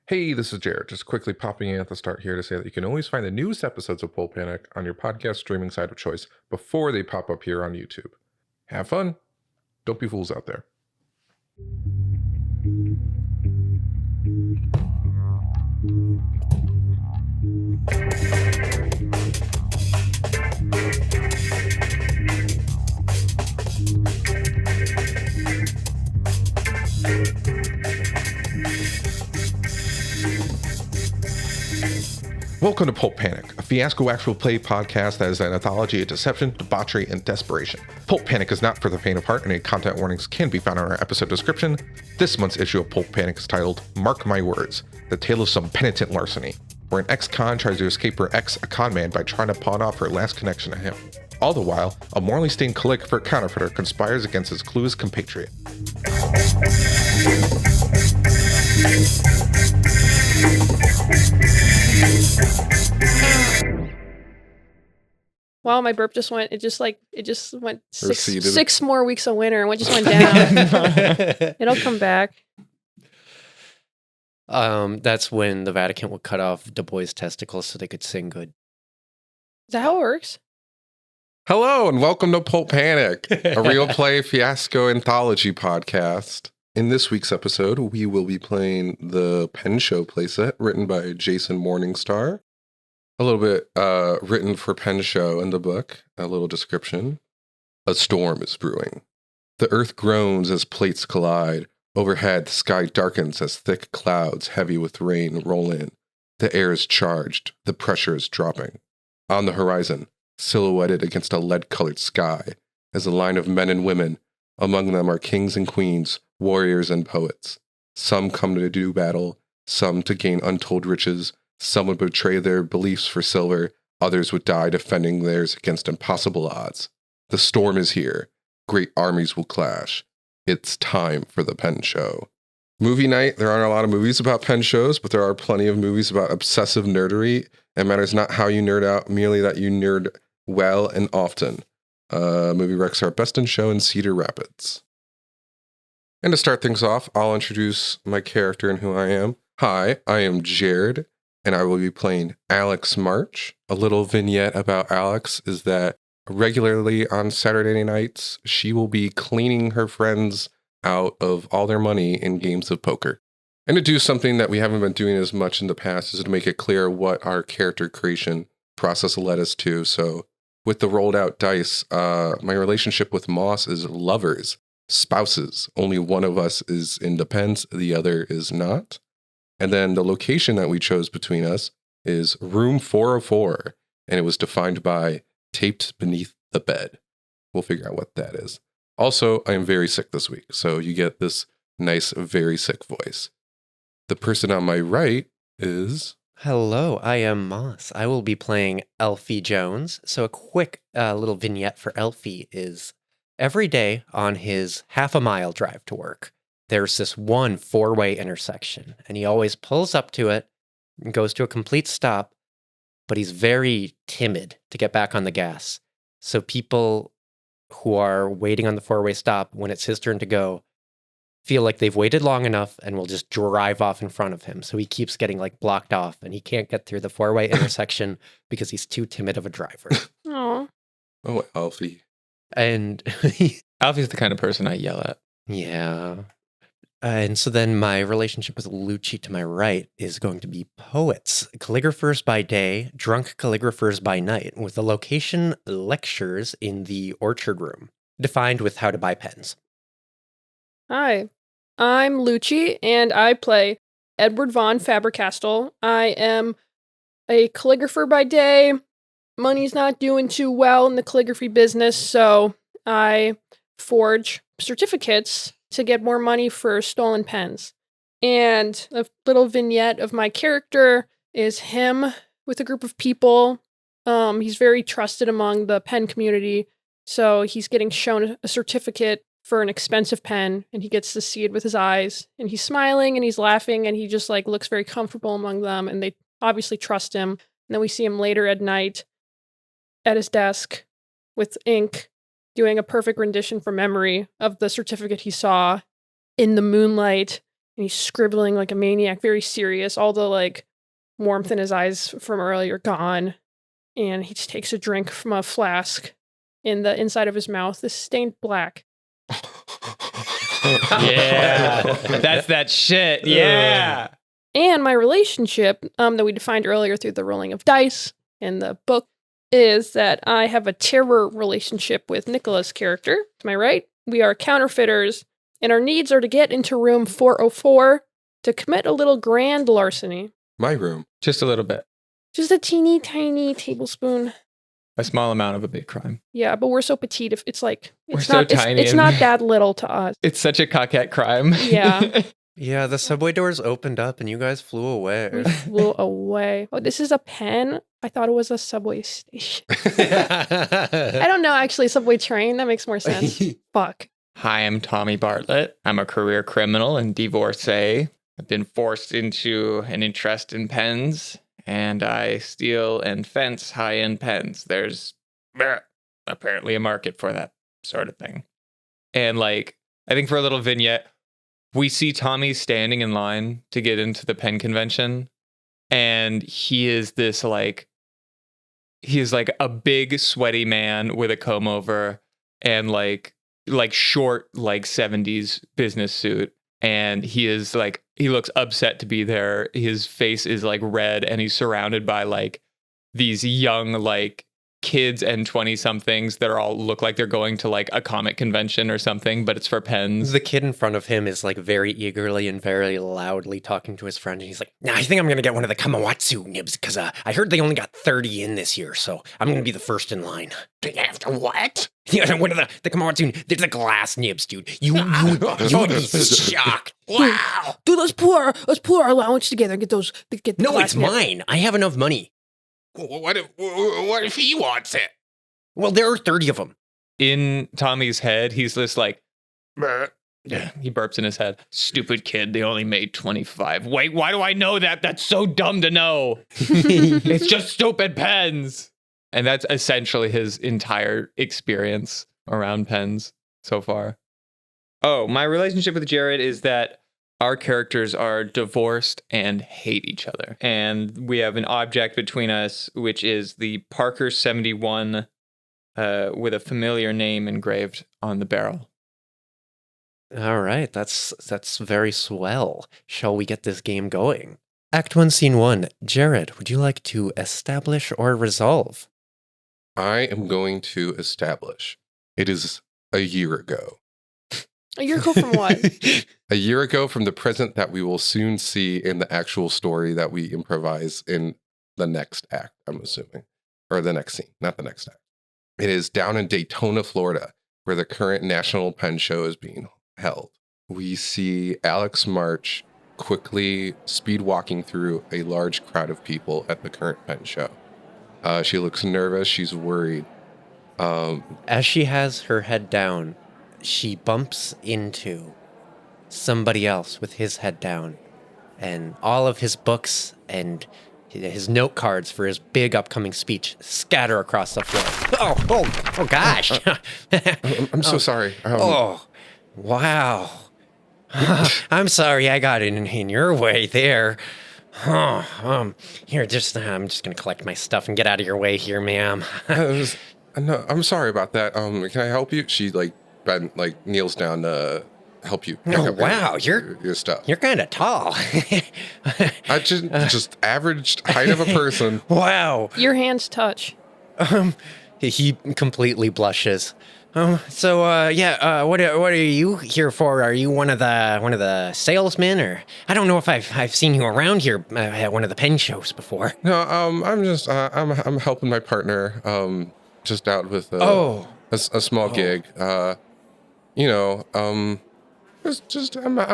Hey, this is Jared. Just quickly popping in at the start here to say that you can always find the newest episodes of Pulp Panic on your podcast streaming site of choice before they pop up here on YouTube. Have fun. Don't be fools out there. Welcome to Pulp Panic, a fiasco actual play podcast that is an anthology of deception, debauchery, and desperation. Pulp Panic is not for the faint of heart, and any content warnings can be found in our episode description. This month's issue of Pulp Panic is titled Mark My Words, The Tale of Some Penitent Larceny, where an ex-con tries to escape her ex, a con man, by trying to pawn off her last connection to him. All the while, a morally stained calligrapher counterfeiter conspires against his clueless compatriot. Wow, my burp just went. It just went Receded. six more weeks of winter and just went down. It'll come back. That's when the Vatican would cut off Du Bois' testicles so they could sing good. Is that how it works? Hello, and welcome to Pulp Panic, a real play fiasco anthology podcast. In this week's episode, we will be playing the Pen Show playset written by Jason Morningstar. A little bit written for Pen Show in the book, a little description. A storm is brewing. The earth groans as plates collide. Overhead, the sky darkens as thick clouds heavy with rain roll in. The air is charged. The pressure is dropping. On the horizon, silhouetted against a lead-colored sky, is a line of men and women. Among them are kings and queens, warriors and poets. Some come to do battle, some to gain untold riches. Some would betray their beliefs for silver, others would die defending theirs against impossible odds. The storm is here. Great armies will clash. It's time for the Pen Show. Movie night, there aren't a lot of movies about pen shows, but there are plenty of movies about obsessive nerdery. It matters not how you nerd out, merely that you nerd well and often. Movie recs are best in show in Cedar Rapids. And to start things off, I'll introduce my character and who I am. Hi, I am Jared, and I will be playing Alex March. A little vignette about Alex is that regularly on Saturday nights, she will be cleaning her friends out of all their money in games of poker. And to do something that we haven't been doing as much in the past is to make it clear what our character creation process led us to. So with the rolled out dice, my relationship with Moss is lovers, spouses. Only one of us is in depends, the other is not. And then the location that we chose between us is room 404, and it was defined by taped beneath the bed. We'll figure out what that is. Also, I am very sick this week, so you get this nice, very sick voice. The person on my right is... Hello, I am Moss. I will be playing Alfie Jones. So a quick little vignette for Alfie is every day on his half-a-mile drive to work, there's this one four-way intersection, and he always pulls up to it and goes to a complete stop, but he's very timid to get back on the gas. So people who are waiting on the four-way stop, when it's his turn to go, feel like they've waited long enough and will just drive off in front of him. So he keeps getting blocked off, and he can't get through the four-way intersection because he's too timid of a driver. Aww. Oh, Alfie. And Alfie's the kind of person I yell at. yeah. And so then my relationship with Lucci to my right is going to be poets, calligraphers by day, drunk calligraphers by night, with the location lectures in the orchard room, defined with how to buy pens. Hi, I'm Lucci, and I play Edward von Faber-Castell. I am a calligrapher by day. Money's not doing too well in the calligraphy business, so I forge certificates to get more money for stolen pens. And a little vignette of my character is him with a group of people. He's very trusted among the pen community, so he's getting shown a certificate for an expensive pen, and he gets to see it with his eyes, and he's smiling and he's laughing, and he just looks very comfortable among them, and they obviously trust him. And then we see him later at night at his desk with ink, doing a perfect rendition from memory of the certificate he saw in the moonlight and he's scribbling like a maniac, very serious. All the like warmth in his eyes from earlier gone, and he just takes a drink from a flask in the inside of his mouth. This is stained black. Yeah, that's that shit. Yeah. And my relationship that we defined earlier through the rolling of dice in the book is that I have a terror relationship with Nicola's character. Am I right? We are counterfeiters, and our needs are to get into room 404 to commit a little grand larceny. My room. Just a little bit. Just a teeny tiny tablespoon. A small amount of a big crime. Yeah, but we're so petite. If it's like We're so tiny It's and- not that little to us. It's such a coquette crime. Yeah. Yeah, the subway doors opened up and you guys flew We away. flew away. Oh, this is a pen. I thought it was a subway station. I don't know. Actually, subway train. That makes more sense. Fuck. Hi, I'm Tommy Bartlett. I'm a career criminal and divorcee. I've been forced into an interest in pens, and I steal and fence high-end pens. There's apparently a market for that sort of thing. And like, I think for a little vignette, we see Tommy standing in line to get into the pen convention, and he is like a big sweaty man with a comb over and like short like 70s business suit, and he looks upset to be there. His face is like red, and he's surrounded by like these young like kids and 20-somethings that are all look like they're going to like a comic convention or something, but it's for pens. The kid in front of him is like very eagerly and very loudly talking to his friend. And he's like, nah, I think I'm going to get one of the Kamawatsu nibs because I heard they only got 30 in this year. So I'm going to be the first in line. After what? Yeah, one of the Kamawatsu, they're the glass nibs, dude. You would be shocked. Wow. Dude, let's pour our allowance together and get those. Get the No, glass it's nib. mine. I have enough money. What if he wants it? Well, there are 30 of them. In Tommy's head, he's just like, he burps in his head. Stupid kid, they only made 25. Wait, why do I know that? That's so dumb to know. It's just stupid pens. And that's essentially his entire experience around pens so far. Oh, my relationship with Jared is that our characters are divorced and hate each other. And we have an object between us, which is the Parker 71 with a familiar name engraved on the barrel. All right, that's very swell. Shall we get this game going? Act 1, Scene 1. Jared, would you like to establish or resolve? I am going to establish. It is a year ago. A year ago from what? A year ago from the present that we will soon see in the actual story that we improvise in the next act, I'm assuming. Or the next scene, not the next act. It is down in Daytona, Florida, where the current National Pen Show is being held. We see Alex March quickly speed walking through a large crowd of people at the current pen show. She looks nervous. She's worried. As she has her head down, she bumps into somebody else with his head down, and all of his books and his note cards for his big upcoming speech scatter across the floor. Oh gosh. I'm so sorry. Wow. I'm sorry I got in your way there. Here, I'm just gonna collect my stuff and get out of your way here, ma'am. No, I'm sorry about that. Can I help you? She kneels down to help you. pick Oh up wow, your stuff. you're kind of tall. I just average height of a person. Wow. Your hands touch. He completely blushes. What are you here for? Are you one of the salesmen, or I don't know if I've seen you around here at one of the pen shows before. No, I'm just I'm helping my partner just out with a small gig. I'm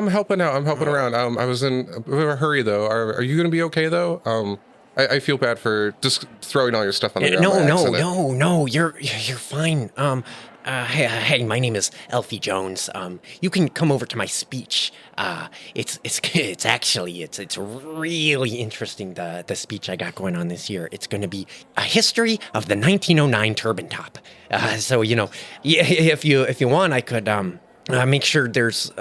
helping out. I'm helping around. I was in a bit of a hurry though. Are you gonna be okay though? I feel bad for just throwing all your stuff on the ground. No, you're fine. Hey, my name is Alfie Jones. You can come over to my speech. It's actually really interesting, the speech I got going on this year. It's going to be a history of the 1909 turban top. So if you want, I could make sure there's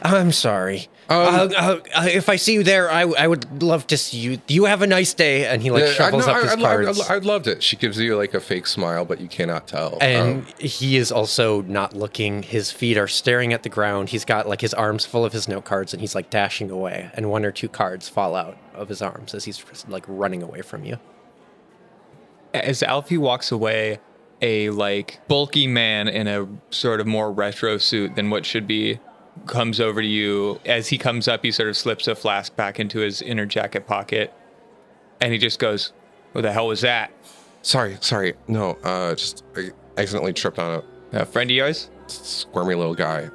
I'm sorry. If I see you there, I would love to see you. You have a nice day. And he shuffles up his cards. I loved it. She gives you a fake smile, but you cannot tell. And he is also not looking. His feet are staring at the ground. He's got his arms full of his note cards, and he's dashing away. And 1 or 2 cards fall out of his arms as he's running away from you. As Alfie walks away, a bulky man in a sort of more retro suit than what should be comes over to you. As he comes up, he sort of slips a flask back into his inner jacket pocket, and he just goes, "What the hell was that?" Sorry. No, just I accidentally tripped on A friend of yours? squirmy little guy.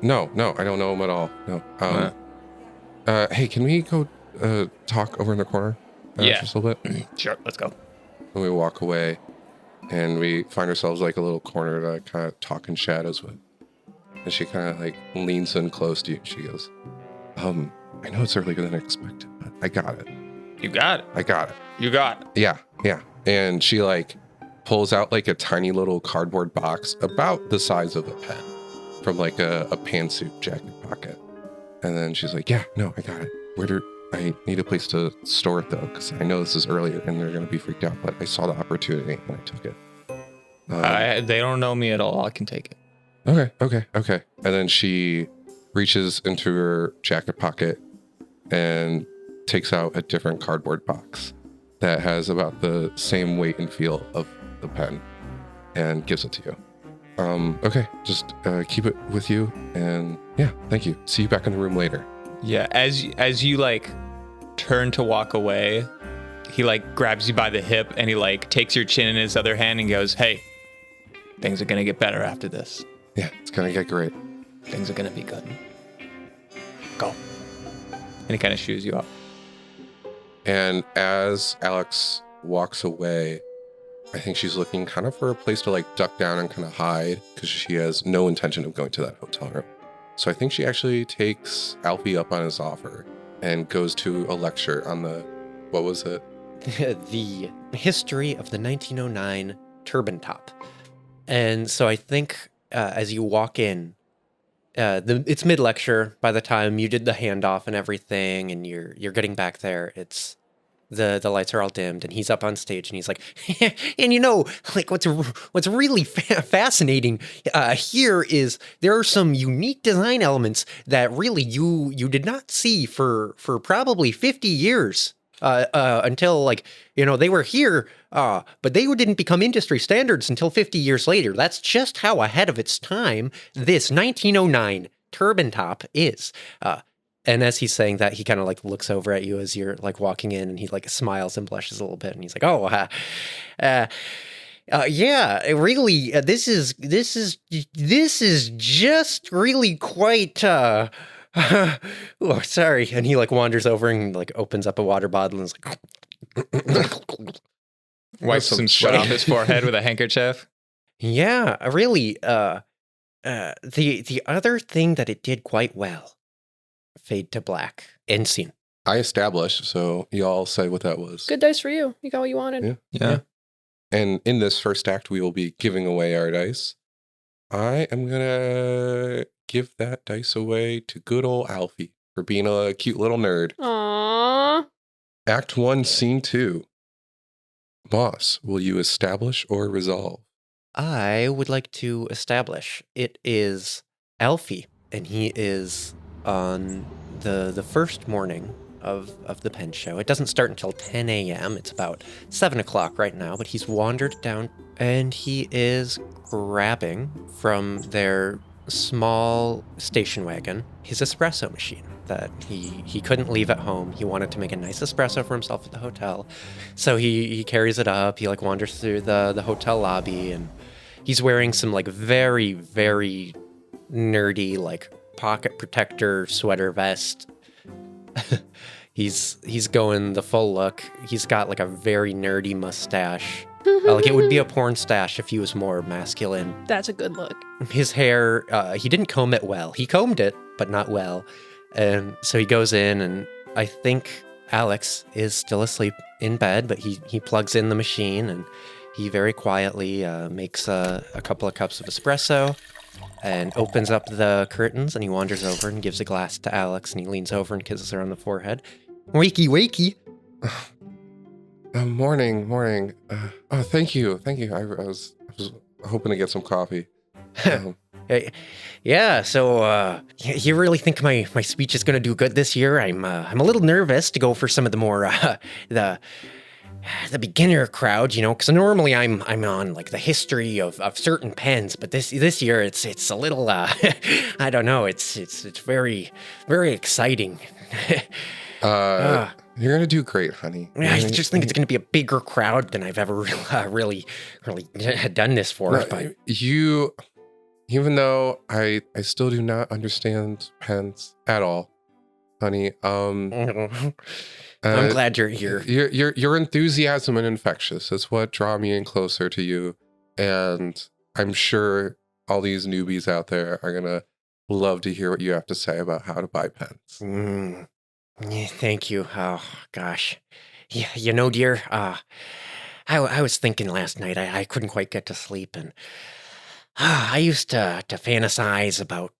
No, I don't know him at all. No. Hey, can we go talk over in the corner? Yeah. Just a little bit. Sure, let's go. And we walk away, and we find ourselves a little corner to kind of talk in shadows with. And she kind of leans in close to you. And she goes, I know it's earlier than expected, but I got it. You got it. I got it. You got it. Yeah. And she pulls out a tiny little cardboard box about the size of a pen from a pantsuit jacket pocket. And then she's like, yeah, no, I got it. I need a place to store it though, because I know this is earlier and they're going to be freaked out, but I saw the opportunity and I took it. They don't know me at all. I can take it. Okay. And then she reaches into her jacket pocket and takes out a different cardboard box that has about the same weight and feel of the pen and gives it to you. Okay, just keep it with you, and yeah, thank you. See you back in the room later. Yeah, as you turn to walk away, he grabs you by the hip and he takes your chin in his other hand and goes, "Hey, things are gonna get better after this. Yeah, it's gonna get great. Things are gonna be good. Go." And he kind of shoos you up. And as Alex walks away, I think she's looking kind of for a place to duck down and kind of hide, because she has no intention of going to that hotel room. So I think she actually takes Alfie up on his offer and goes to a lecture on what was it? The history of the 1909 turban top. And so I think as you walk in, it's mid-lecture. By the time you did the handoff and everything, and you're getting back there, it's the lights are all dimmed, and he's up on stage, and he's like, and what's really fascinating here is there are some unique design elements that really you did not see for probably 50 years. Until they were here, but they didn't become industry standards until 50 years later. That's just how ahead of its time this 1909 turban top is. And as he's saying that, he kind of looks over at you as you're walking in, and he smiles and blushes a little bit, and he's like, "Oh, yeah, really, this is just really quite." Oh, sorry. And he wanders over and opens up a water bottle and is wipes some sweat off his forehead with a handkerchief. Yeah, really. The other thing that it did quite well. Fade to black. End scene. I established, so y'all say what that was. Good dice for you. You got what you wanted. Yeah. And in this first act, we will be giving away our dice. I am gonna give that dice away to good old Alfie for being a cute little nerd. Aww. Act 1, Scene 2. Boss, will you establish or resolve? I would like to establish. It is Alfie, and he is on the first morning of the pen show. It doesn't start until 10 a.m. It's about 7 o'clock right now, but he's wandered down, and he is grabbing from their small station wagon his espresso machine that he couldn't leave at home. He wanted to make a nice espresso for himself at the hotel, so he carries it up. He wanders through the hotel lobby, and he's wearing some very, very nerdy pocket protector sweater vest. He's going the full look. He's got a very nerdy mustache. It would be a porn stash if he was more masculine. That's a good look. His hair, he didn't comb it well. He combed it, but not well. And so he goes in, and I think Alex is still asleep in bed, but he plugs in the machine, and he very quietly makes a couple of cups of espresso. and opens up the curtains, and he wanders over and gives a glass to Alex, and he leans over and kisses her on the forehead. Wakey, wakey. Morning. Thank you. I was hoping to get some coffee. Yeah, so you really think my speech is going to do good this year? I'm a little nervous to go for some of the more the beginner crowd, because normally I'm on like the history of certain pens, but this year it's a little I don't know, it's very very exciting. You're gonna do great, honey. I just think it's going to be a bigger crowd than I've ever really done this for. No, but you, even though I still do not understand pens at all, honey. I'm glad you're here. Your enthusiasm and infectious is what draw me in closer to you, and I'm sure all these newbies out there are gonna love to hear what you have to say about how to buy pens. Yeah, thank you. Oh gosh, yeah, dear. I was thinking last night. I couldn't quite get to sleep, and I used to fantasize about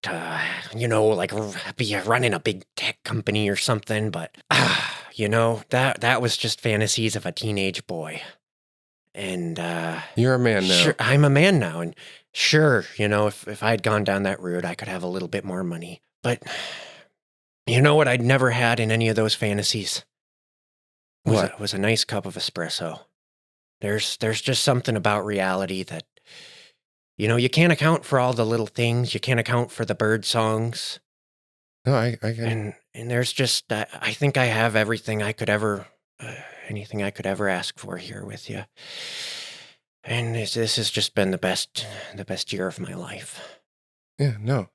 like be running a big tech company or something. But that was just fantasies of a teenage boy. And you're a man now. Sure, I'm a man now, and sure, if I had gone down that route, I could have a little bit more money. But you know what I'd never had in any of those fantasies? Was a nice cup of espresso. There's just something about reality that, you can't account for all the little things. You can't account for the bird songs. No, I can. And there's just, I think I have everything I could ever, anything I could ever ask for here with you. And this has just been the best year of my life. Yeah, no.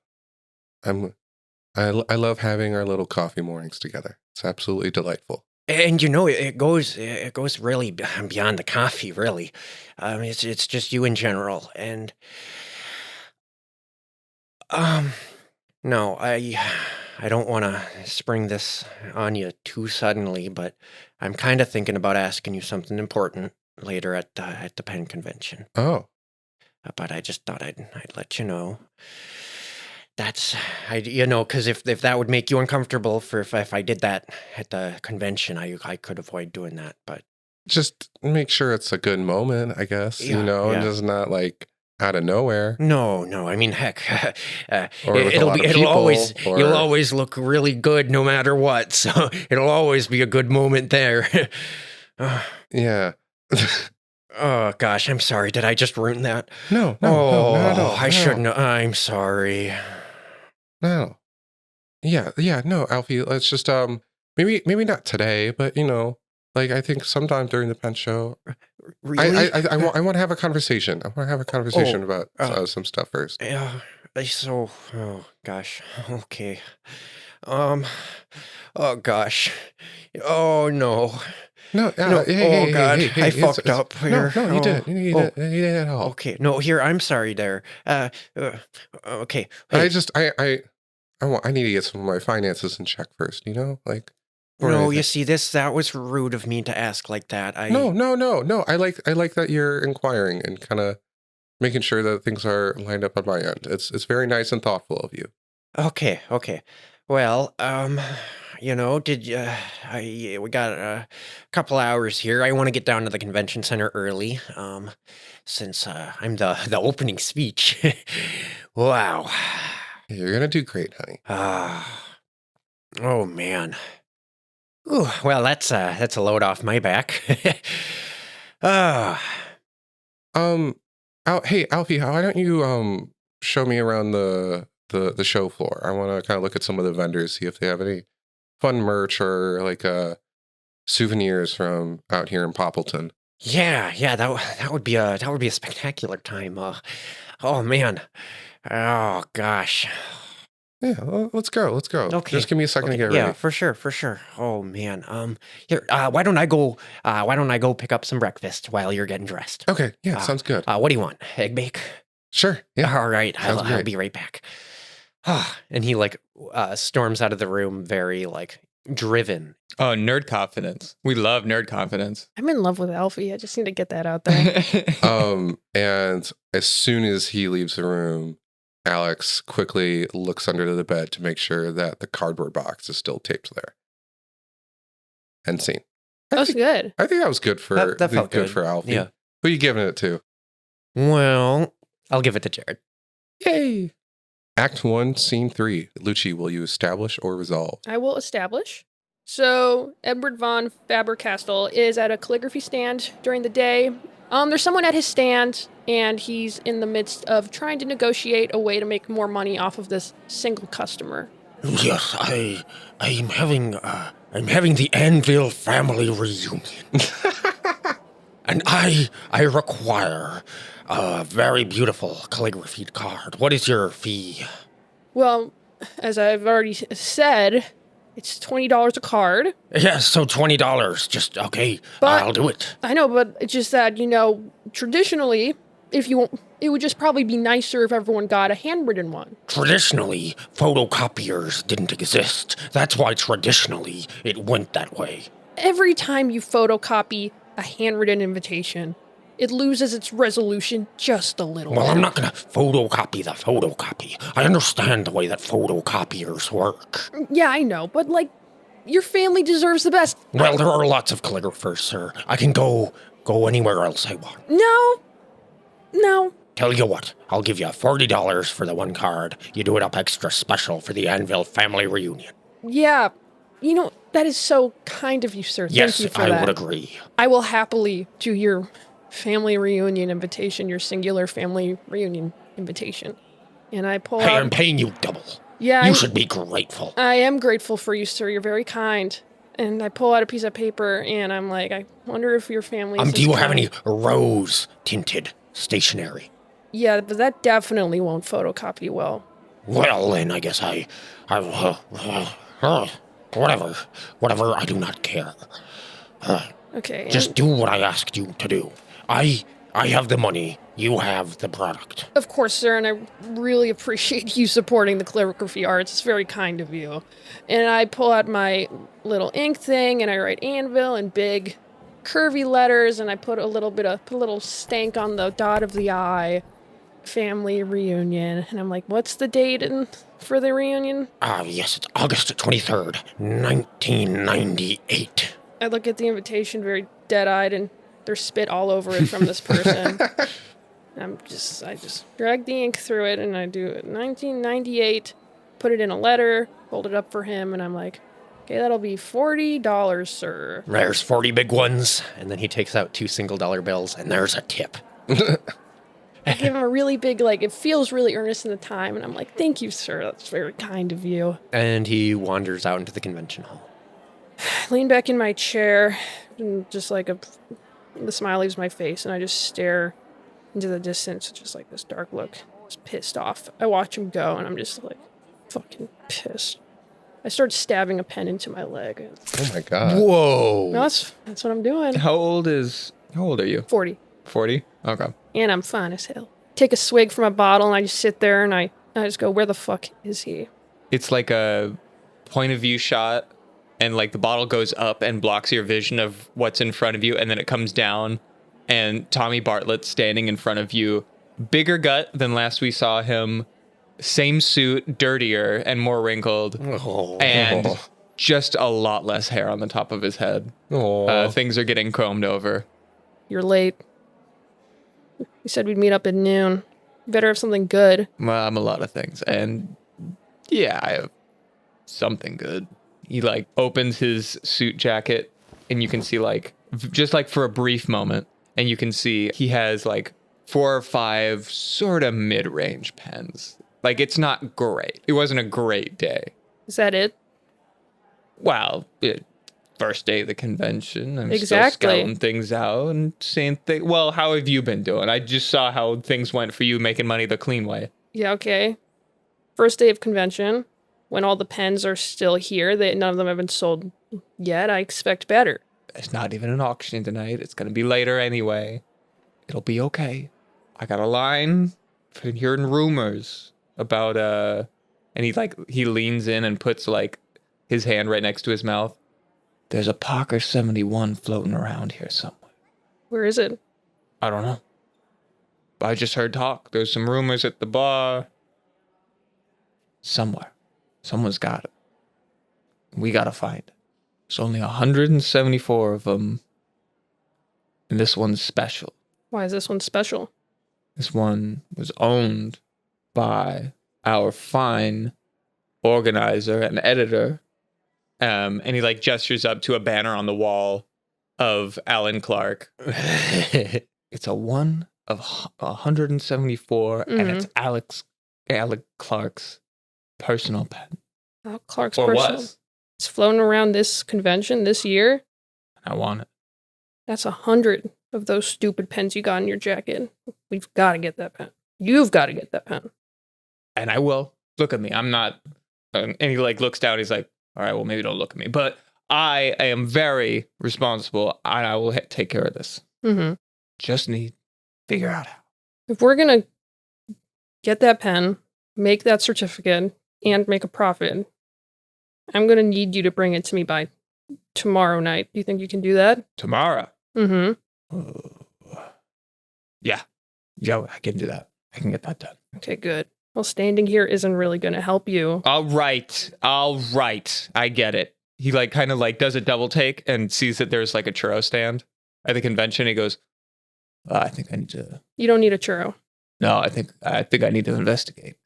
I love having our little coffee mornings together. It's absolutely delightful. And it goes really beyond the coffee, really. It's just you in general. And no, I don't want to spring this on you too suddenly, but I'm kind of thinking about asking you something important later at the pen convention. Oh, but I just thought I'd let you know. That's, because if that would make you uncomfortable if I did that at the convention, I could avoid doing that. But just make sure it's a good moment, I guess, and just not like out of nowhere. No. I mean, heck, you'll always look really good no matter what. So it'll always be a good moment there. Yeah. Oh gosh, I'm sorry. Did I just ruin that? No, not at all. I shouldn't. I'm sorry. No. Yeah, no, Alfie, let's just maybe not today, but like I think sometime during the pen show. Really? I want to have a conversation. I want to have a conversation about some stuff first. Yeah. So, oh gosh. Okay. Oh gosh. Oh no. No, hey, God, I fucked up here. No, you didn't. You didn't at all. Okay, no, here, I'm sorry there. Okay. Hey. I need to get some of my finances in check first, like. No, you see, that was rude of me to ask like that. No. I like that you're inquiring and kind of making sure that things are lined up on my end. It's very nice and thoughtful of you. Okay. Well, we got a couple hours here. I want to get down to the convention center early, since I'm the opening speech. Wow. You're gonna do great, honey. Oh man. Ooh, well, that's a load off my back. Hey, Alfie, why don't you show me around the show floor? I want to kind of look at some of the vendors, see if they have any fun merch or like souvenirs from out here in Poppleton. Yeah, that would be a spectacular time. Oh man. Oh gosh. Yeah, well, let's go. Okay. Just give me a second to get ready. Yeah, for sure. Oh man. Here, why don't I go pick up some breakfast while you're getting dressed? Okay, yeah, sounds good. What do you want? Egg bake? Sure. Yeah. All right. I'll be right back. And he storms out of the room very driven. Oh, nerd confidence. We love nerd confidence. I'm in love with Alfie. I just need to get that out there. And as soon as he leaves the room, Alex quickly looks under the bed to make sure that the cardboard box is still taped there. End scene. That was good. I think that was good for That felt good good. for Alfie. Yeah. Who are you giving it to? Well, I'll give it to Jared. Yay! Act 1, Scene 3. Lucci, will you establish or resolve? I will establish. So, Edward von Faber-Castell is at a calligraphy stand during the day. There's someone at his stand, and he's in the midst of trying to negotiate a way to make more money off of this single customer. Yes, I'm having the Anvil family reunion. And I require a very beautiful calligraphy card. What is your fee? Well, as I've already said, it's $20 a card. Yes, so $20. Just, okay, But- I'll do it. I know, but it's just that, traditionally, it would just probably be nicer if everyone got a handwritten one. Traditionally, photocopiers didn't exist. That's why traditionally it went that way. Every time you photocopy a handwritten invitation, it loses its resolution just a little Well, bit. I'm not gonna photocopy the photocopy. I understand the way that photocopiers work. Yeah, I know, but your family deserves the best. Well, there are lots of calligraphers, sir. I can go anywhere else I want. No. Tell you what, I'll give you $40 for the one card. You do it up extra special for the Anvil family reunion. Yeah, that is so kind of you, sir. Yes, Thank you for I that. would agree. I will happily do your family reunion invitation, your singular family reunion invitation. And I pull Hey, out... I'm paying you double. Yeah, You should be grateful. I am grateful for you, sir. You're very kind. And I pull out a piece of paper, and I'm like, I wonder if your family... Do you have any rose-tinted stationery? Yeah, but that definitely won't photocopy well. Well, then I guess whatever, I do not care. Okay. Just do what I asked you to do. I have the money, you have the product. Of course, sir, and I really appreciate you supporting the calligraphy arts. It's very kind of you. And I pull out my little ink thing, and I write Anvil in big, curvy letters, and I put a little stank on the dot of the I. Family reunion. And I'm like, what's the date for the reunion? Yes, it's August 23rd, 1998. I look at the invitation very dead-eyed, and there's spit all over it from this person. I just drag the ink through it, and I do it 1998, put it in a letter, hold it up for him, and I'm like, okay, that'll be $40, sir. There's 40 big ones. And then he takes out 2 single-dollar bills. And there's a tip. I give him a really big, it feels really earnest in the time, and I'm like, thank you, sir, that's very kind of you. And he wanders out into the convention hall. I lean back in my chair, and just the smile leaves my face, and I just stare into the distance, just this dark look, just pissed off. I watch him go, and I'm just fucking pissed. I start stabbing a pen into my leg. Oh my god. Whoa. No, that's what I'm doing. How old are you? 40. 40? Okay. And I'm fine as hell. Take a swig from a bottle, and I just sit there, and I just go, where the fuck is he? It's like a point of view shot, and the bottle goes up and blocks your vision of what's in front of you, and then it comes down, and Tommy Bartlett's standing in front of you. Bigger gut than last we saw him. Same suit, dirtier and more wrinkled. Oh. And just a lot less hair on the top of his head. Things are getting combed over. You're late. We said we'd meet up at noon. Better have something good. Well, I'm a lot of things. And yeah, I have something good. He opens his suit jacket, and you can see just for a brief moment, and you can see he has 4 or 5 sort of mid-range pens. It's not great. It wasn't a great day. Is that it? Well, first day of the convention. I'm Exactly. still scouting things out and saying things. Well, how have you been doing? I just saw how things went for you making money the clean way. Yeah, okay. First day of convention, when all the pens are still here, none of them have been sold yet. I expect better. It's not even an auction tonight. It's going to be later anyway. It'll be okay. I got a line. I've been hearing rumors about, and he leans in and puts his hand right next to his mouth. There's a Parker 71 floating around here somewhere. Where is it? I don't know. I just heard talk. There's some rumors at the bar. somewhere. Someone's got it. We gotta find it. There's only 174 of them. And this one's special. Why is this one special? This one was owned by our fine organizer and editor. And he like gestures up to a banner on the wall of Alan Clark. It's a 1 of 174, and it's Alec Clark's personal pen. Al Clark's Or personal. was. It's flown around this convention this year. I want it. That's 100 of those stupid pens you got in your jacket. We've got to get that pen. You've got to get that pen. And I will. Look at me. I'm not. And he like looks down. He's like, all right, well, maybe don't look at me. But I am very responsible, and I will take care of this. Mm-hmm. Just need to figure out how. If we're going to get that pen, make that certificate, and make a profit, I'm going to need you to bring it to me by tomorrow night. Do you think you can do that? Tomorrow. Mm-hmm. Yeah. Yeah, I can do that. I can get that done. Okay, good. Well, standing here isn't really going to help you. All right. I get it. He like kind of like does a double take and sees that there's like a churro stand at the convention. He goes, I think I need to. You don't need a churro. No, I think I need to investigate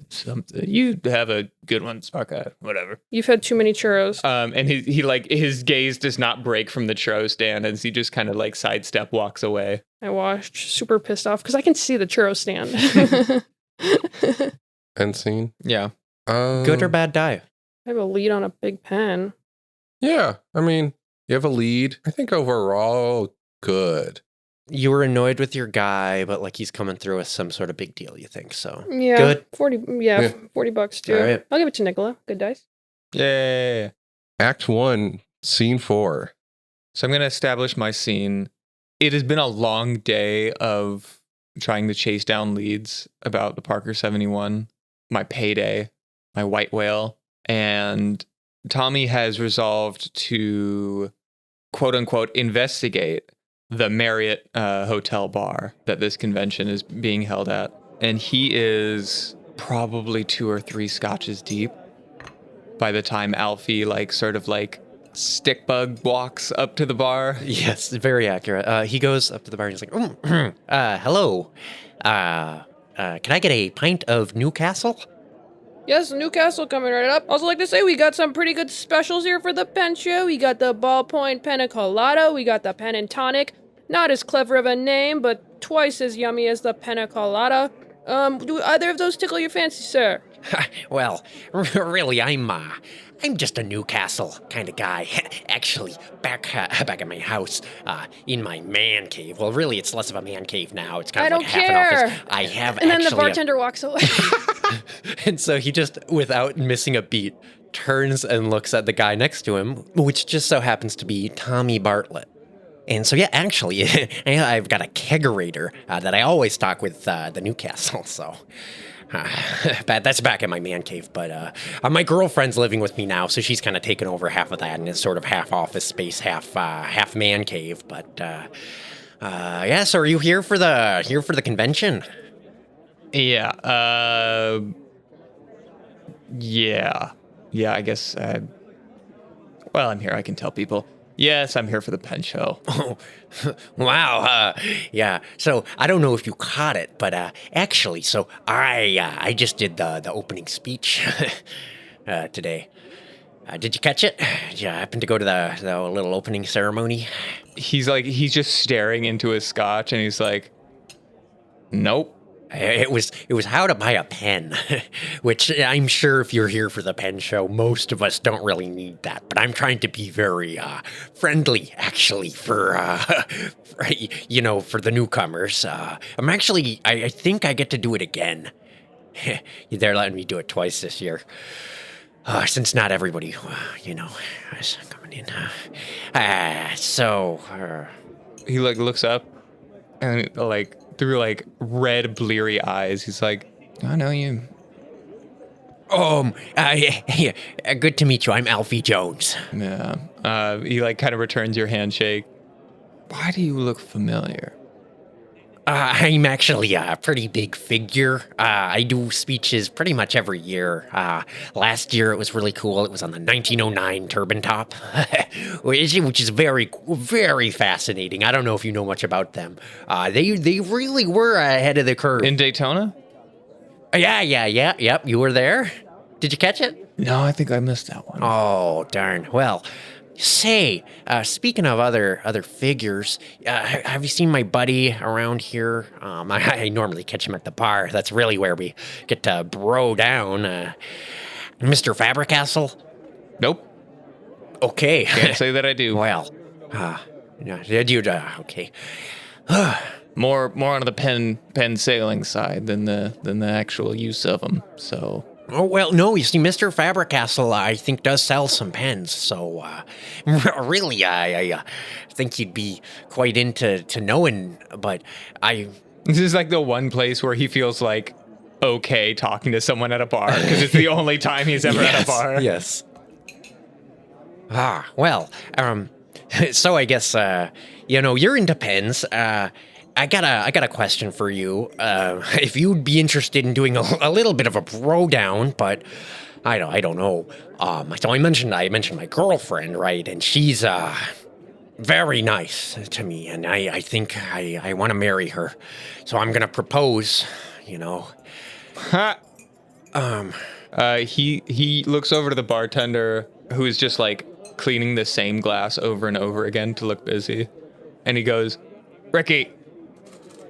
something. You have a good one, Sparka. Whatever. You've had too many churros. And he like his gaze does not break from the churro stand as he just kind of like sidestep walks away. I watched, super pissed off because I can see the churro stand. End scene. Yeah. Good or bad die? I have a lead on a big pen. Yeah. I mean, you have a lead. I think overall, good. You were annoyed with your guy, but like he's coming through with some sort of big deal, you think, so. Yeah. Good. 40, Yeah. $40 too. All right. I'll give it to Nicola. Good dice. Yeah. Act 1, Scene 4. So I'm going to establish my scene. It has been a long day of trying to chase down leads about the Parker 71, my payday, my white whale. And Tommy has resolved to, quote unquote, investigate the Marriott hotel bar that this convention is being held at. And he is probably 2 or 3 scotches deep by the time Alfie like sort of like stick bug walks up to the bar. Yes, very accurate. He goes up to the bar and he's like, hello. Can I get a pint of Newcastle? Yes, Newcastle coming right up. Also like to say we got some pretty good specials here for the pen show. We got the ballpoint pina colada. We got the pen and tonic. Not as clever of a name, but twice as yummy as the pina colada. Do either of those tickle your fancy, sir? Well, really, I'm just a Newcastle kind of guy. Actually, back at my house, in my man cave. Well, really, it's less of a man cave now. It's kind I of like don't half care. an office. I have And then actually the bartender walks away. And so he just, without missing a beat, turns and looks at the guy next to him, which just so happens to be Tommy Bartlett. And so, yeah, actually, I've got a kegerator that I always stock with the Newcastle, so... that's back in my man cave, but my girlfriend's living with me now, so she's kind of taken over half of that, and it's sort of half office space, half man cave. But yeah, so are you here for the convention? Yeah. Yeah, I guess. Well, I'm here. I can tell people. Yes, I'm here for the pen show. Oh, wow. Yeah. So I don't know if you caught it, but actually, so I just did the opening speech today. Did you catch it? Did you happen to go to the little opening ceremony? He's just staring into his scotch, and he's like, "Nope." It was how to buy a pen, which I'm sure if you're here for the pen show, most of us don't really need that. But I'm trying to be very friendly, actually, for the newcomers. I think I get to do it again. They're letting me do it twice this year, since not everybody, is coming in. He looks up, and through red bleary eyes, he's like, "I know you." Yeah, good to meet you. I'm Alfie Jones. Yeah. He kind of returns your handshake. Why do you look familiar? I'm actually a pretty big figure. I do speeches pretty much every year. Last year it was really cool. It was on the 1909 Turban Top, which is very, very fascinating. I don't know if you know much about them. They really were ahead of the curve. In Daytona? Yep. You were there? Did you catch it? No, I think I missed that one. Oh, darn. Well, say, speaking of other figures, have you seen my buddy around here? I normally catch him at the bar. That's really where we get to bro down. Mr. Fabricastle? Nope. Okay. Can't say that I do. Well, okay. More on the pen sailing side than the actual use of them. So. Oh, well, no, you see, Mr. Fabricastle, I think, does sell some pens, so, really, I think you'd be quite into knowing, but This is like the one place where he feels like okay talking to someone at a bar, because it's the only time he's ever at a bar. Yes. Well, so I guess, you're into pens, I got a question for you. If you'd be interested in doing a little bit of a bro down, but I don't know. So I mentioned my girlfriend, right? And she's very nice to me, and I think I want to marry her. So I'm gonna propose. Ha. He looks over to the bartender, who is just like cleaning the same glass over and over again to look busy, and he goes, "Ricky,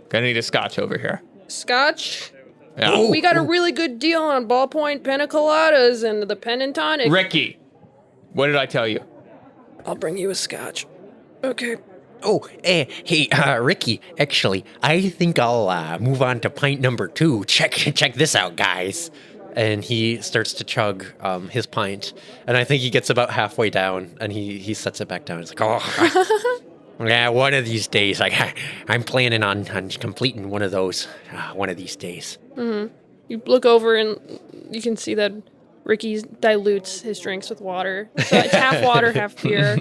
gonna need a scotch over here." Scotch? Yeah. We got a really good deal on ballpoint pina coladas and the Penitent tonic. Ricky, what did I tell you? I'll bring you a scotch. Okay. Oh, hey, Ricky, actually, I think I'll move on to pint number 2. Check this out, guys. And he starts to chug his pint, and I think he gets about halfway down, and he sets it back down. He's like, oh, yeah, one of these days, I'm planning on completing one of those one of these days. Mm-hmm. You look over, and you can see that Ricky dilutes his drinks with water. So it's half water, half beer.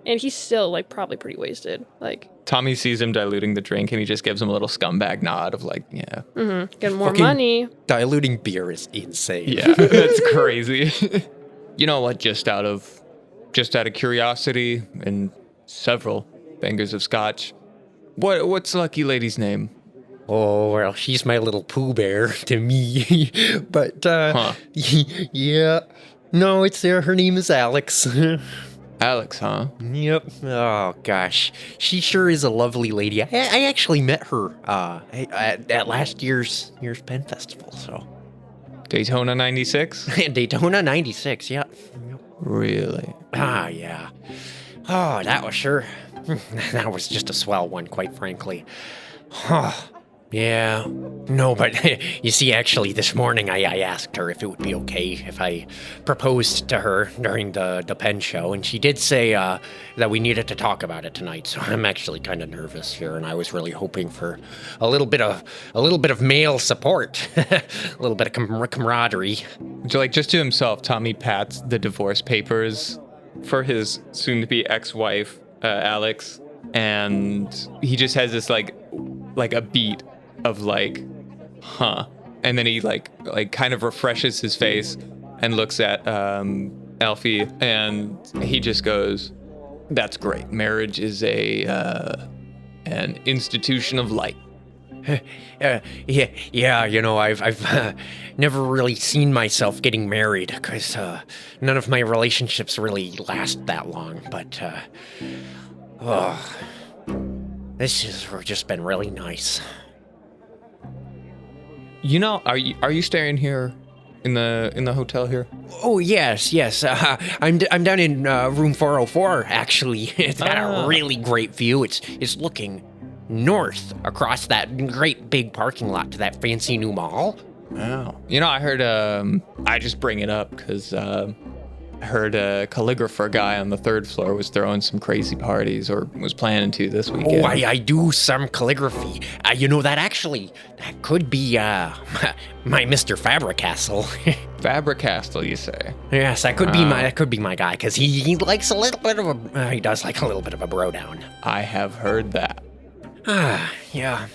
And he's still, like, probably pretty wasted. Like, Tommy sees him diluting the drink, and he just gives him a little scumbag nod of like, yeah. mm-hmm, get more Fucking money. Diluting beer is insane. Yeah, that's crazy. You know what? Just out of curiosity and several fingers of scotch, what's Lucky Lady's name? Oh, well, she's my little Pooh Bear to me. But, yeah. No, it's there. Her name is Alex. Alex, huh? Yep. Oh, gosh. She sure is a lovely lady. I actually met her at last year's pen festival, so. Daytona 96? Daytona 96, yeah. Really? Yeah. Oh, that was sure. That was just a swell one, quite frankly. Yeah. No, but you see, actually, this morning I asked her if it would be okay if I proposed to her during the pen show, and she did say that we needed to talk about it tonight. So I'm actually kind of nervous here, and I was really hoping for a little bit of male support, a little bit of camaraderie. Like, just to himself, Tommy pats the divorce papers for his soon-to-be ex-wife, Alex, and he just has this like a beat of like, huh, and then he like kind of refreshes his face and looks at Alfie, and he just goes, "That's great. Marriage is an institution of light." Yeah, I've never really seen myself getting married because none of my relationships really last that long. But this has just been really nice. You know, are you staying here in the hotel here? Oh yes. I'm down in room 404. Actually, it's got a really great view. It's looking north across that great big parking lot to that fancy new mall. Wow. You know, I heard, I just bring it up because I heard a calligrapher guy on the 3rd floor was throwing some crazy parties, or was planning to this weekend. Oh, I do some calligraphy. That could be my Mr. Fabricastle. Fabricastle, you say? Yes, that could be my guy, because he likes a little bit of he does like a little bit of a bro down. I have heard that. Yeah.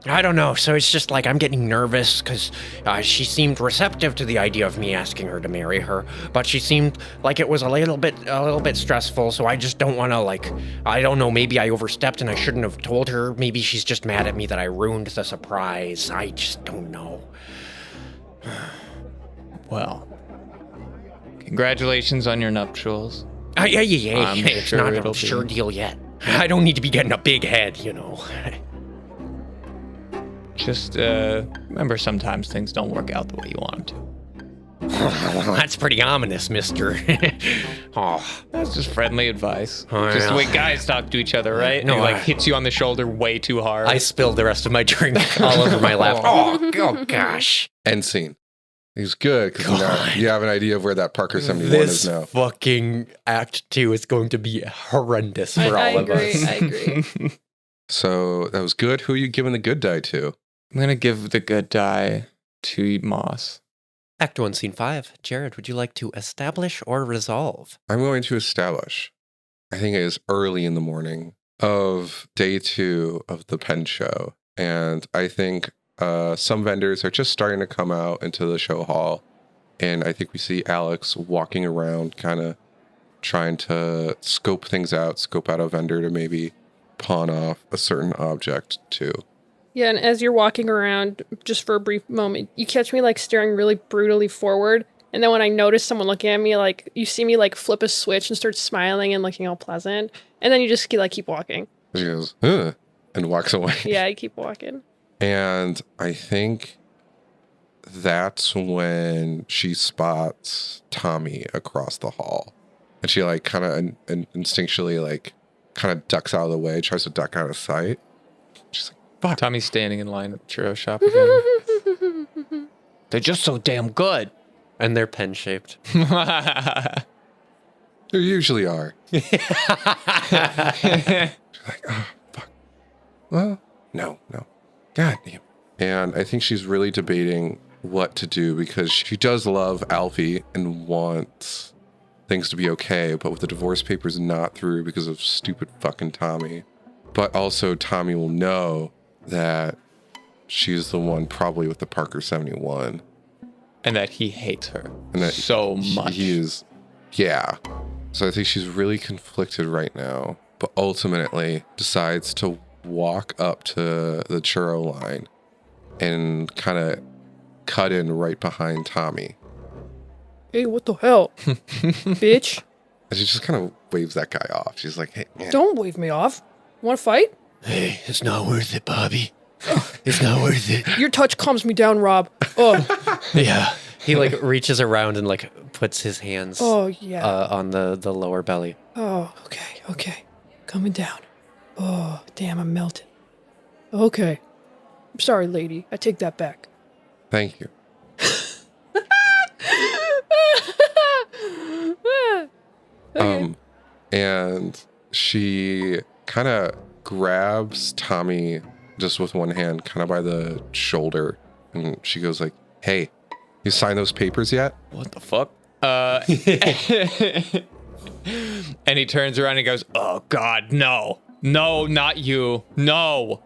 I don't know. So it's just like I'm getting nervous because she seemed receptive to the idea of me asking her to marry her, but she seemed like it was a little bit stressful. So I just don't want to I don't know. Maybe I overstepped and I shouldn't have told her. Maybe she's just mad at me that I ruined the surprise. I just don't know. Well, congratulations on your nuptials. Yeah. I'm It's sure not it'll a be. sure deal yet. I don't need to be getting a big head, Just remember, sometimes things don't work out the way you want them to. That's pretty ominous, mister. Oh. That's just friendly advice. Oh, Just the yeah. way guys talk to each other, right? No, And he I- hits you on the shoulder way too hard. I spilled the rest of my drink all over my lap. Oh, gosh. End scene. He's good because now you have an idea of where that Parker 71 This is now. fucking Act 2 is going to be horrendous for I all of agree. us. I agree. So that was good. Who are you giving the good die to? I'm gonna give the good die to Moss. Act 1, Scene 5. Jared, would you like to establish or resolve? I'm going to establish. I think it is early in the morning of day 2 of the pen show. And I think some vendors are just starting to come out into the show hall. And I think we see Alex walking around, kind of trying to scope things out, scope out a vendor to maybe pawn off a certain object to. Yeah, and as you're walking around, just for a brief moment, you catch me staring really brutally forward. And then when I notice someone looking at me, you see me flip a switch and start smiling and looking all pleasant. And then you just keep walking. She goes, "Huh," and walks away. Yeah, I keep walking. And I think that's when she spots Tommy across the hall. And she kind of instinctually kind of ducks out of the way, tries to duck out of sight. She's like, fuck. Tommy's standing in line at the churro shop again. They're just so damn good. And they're pen-shaped. There usually are. She's like, oh, fuck. Well, no. God damn. And I think she's really debating what to do because she does love Alfie and wants things to be okay, but with the divorce papers not through because of stupid fucking Tommy. But also Tommy will know that she's the one probably with the Parker 71. And that he hates her And that so much. He is, yeah. So I think she's really conflicted right now, but ultimately decides to walk up to the churro line and kind of cut in right behind Tommy. Hey, what the hell? Bitch. And she just kind of waves that guy off. She's like, hey, man. Don't wave me off. Want to fight? Hey, it's not worth it, Bobby. It's not worth it. Your touch calms me down, Rob. Oh, Yeah. He reaches around and puts his hands oh yeah. on the lower belly. Oh, okay. Coming down. Oh, damn, I'm melting. Okay. I'm sorry, lady. I take that back. Thank you. And she kind of grabs Tommy just with one hand, kind of by the shoulder, and she goes like, hey, you signed those papers yet? What the fuck? And he turns around and goes, oh God, no, not you, no.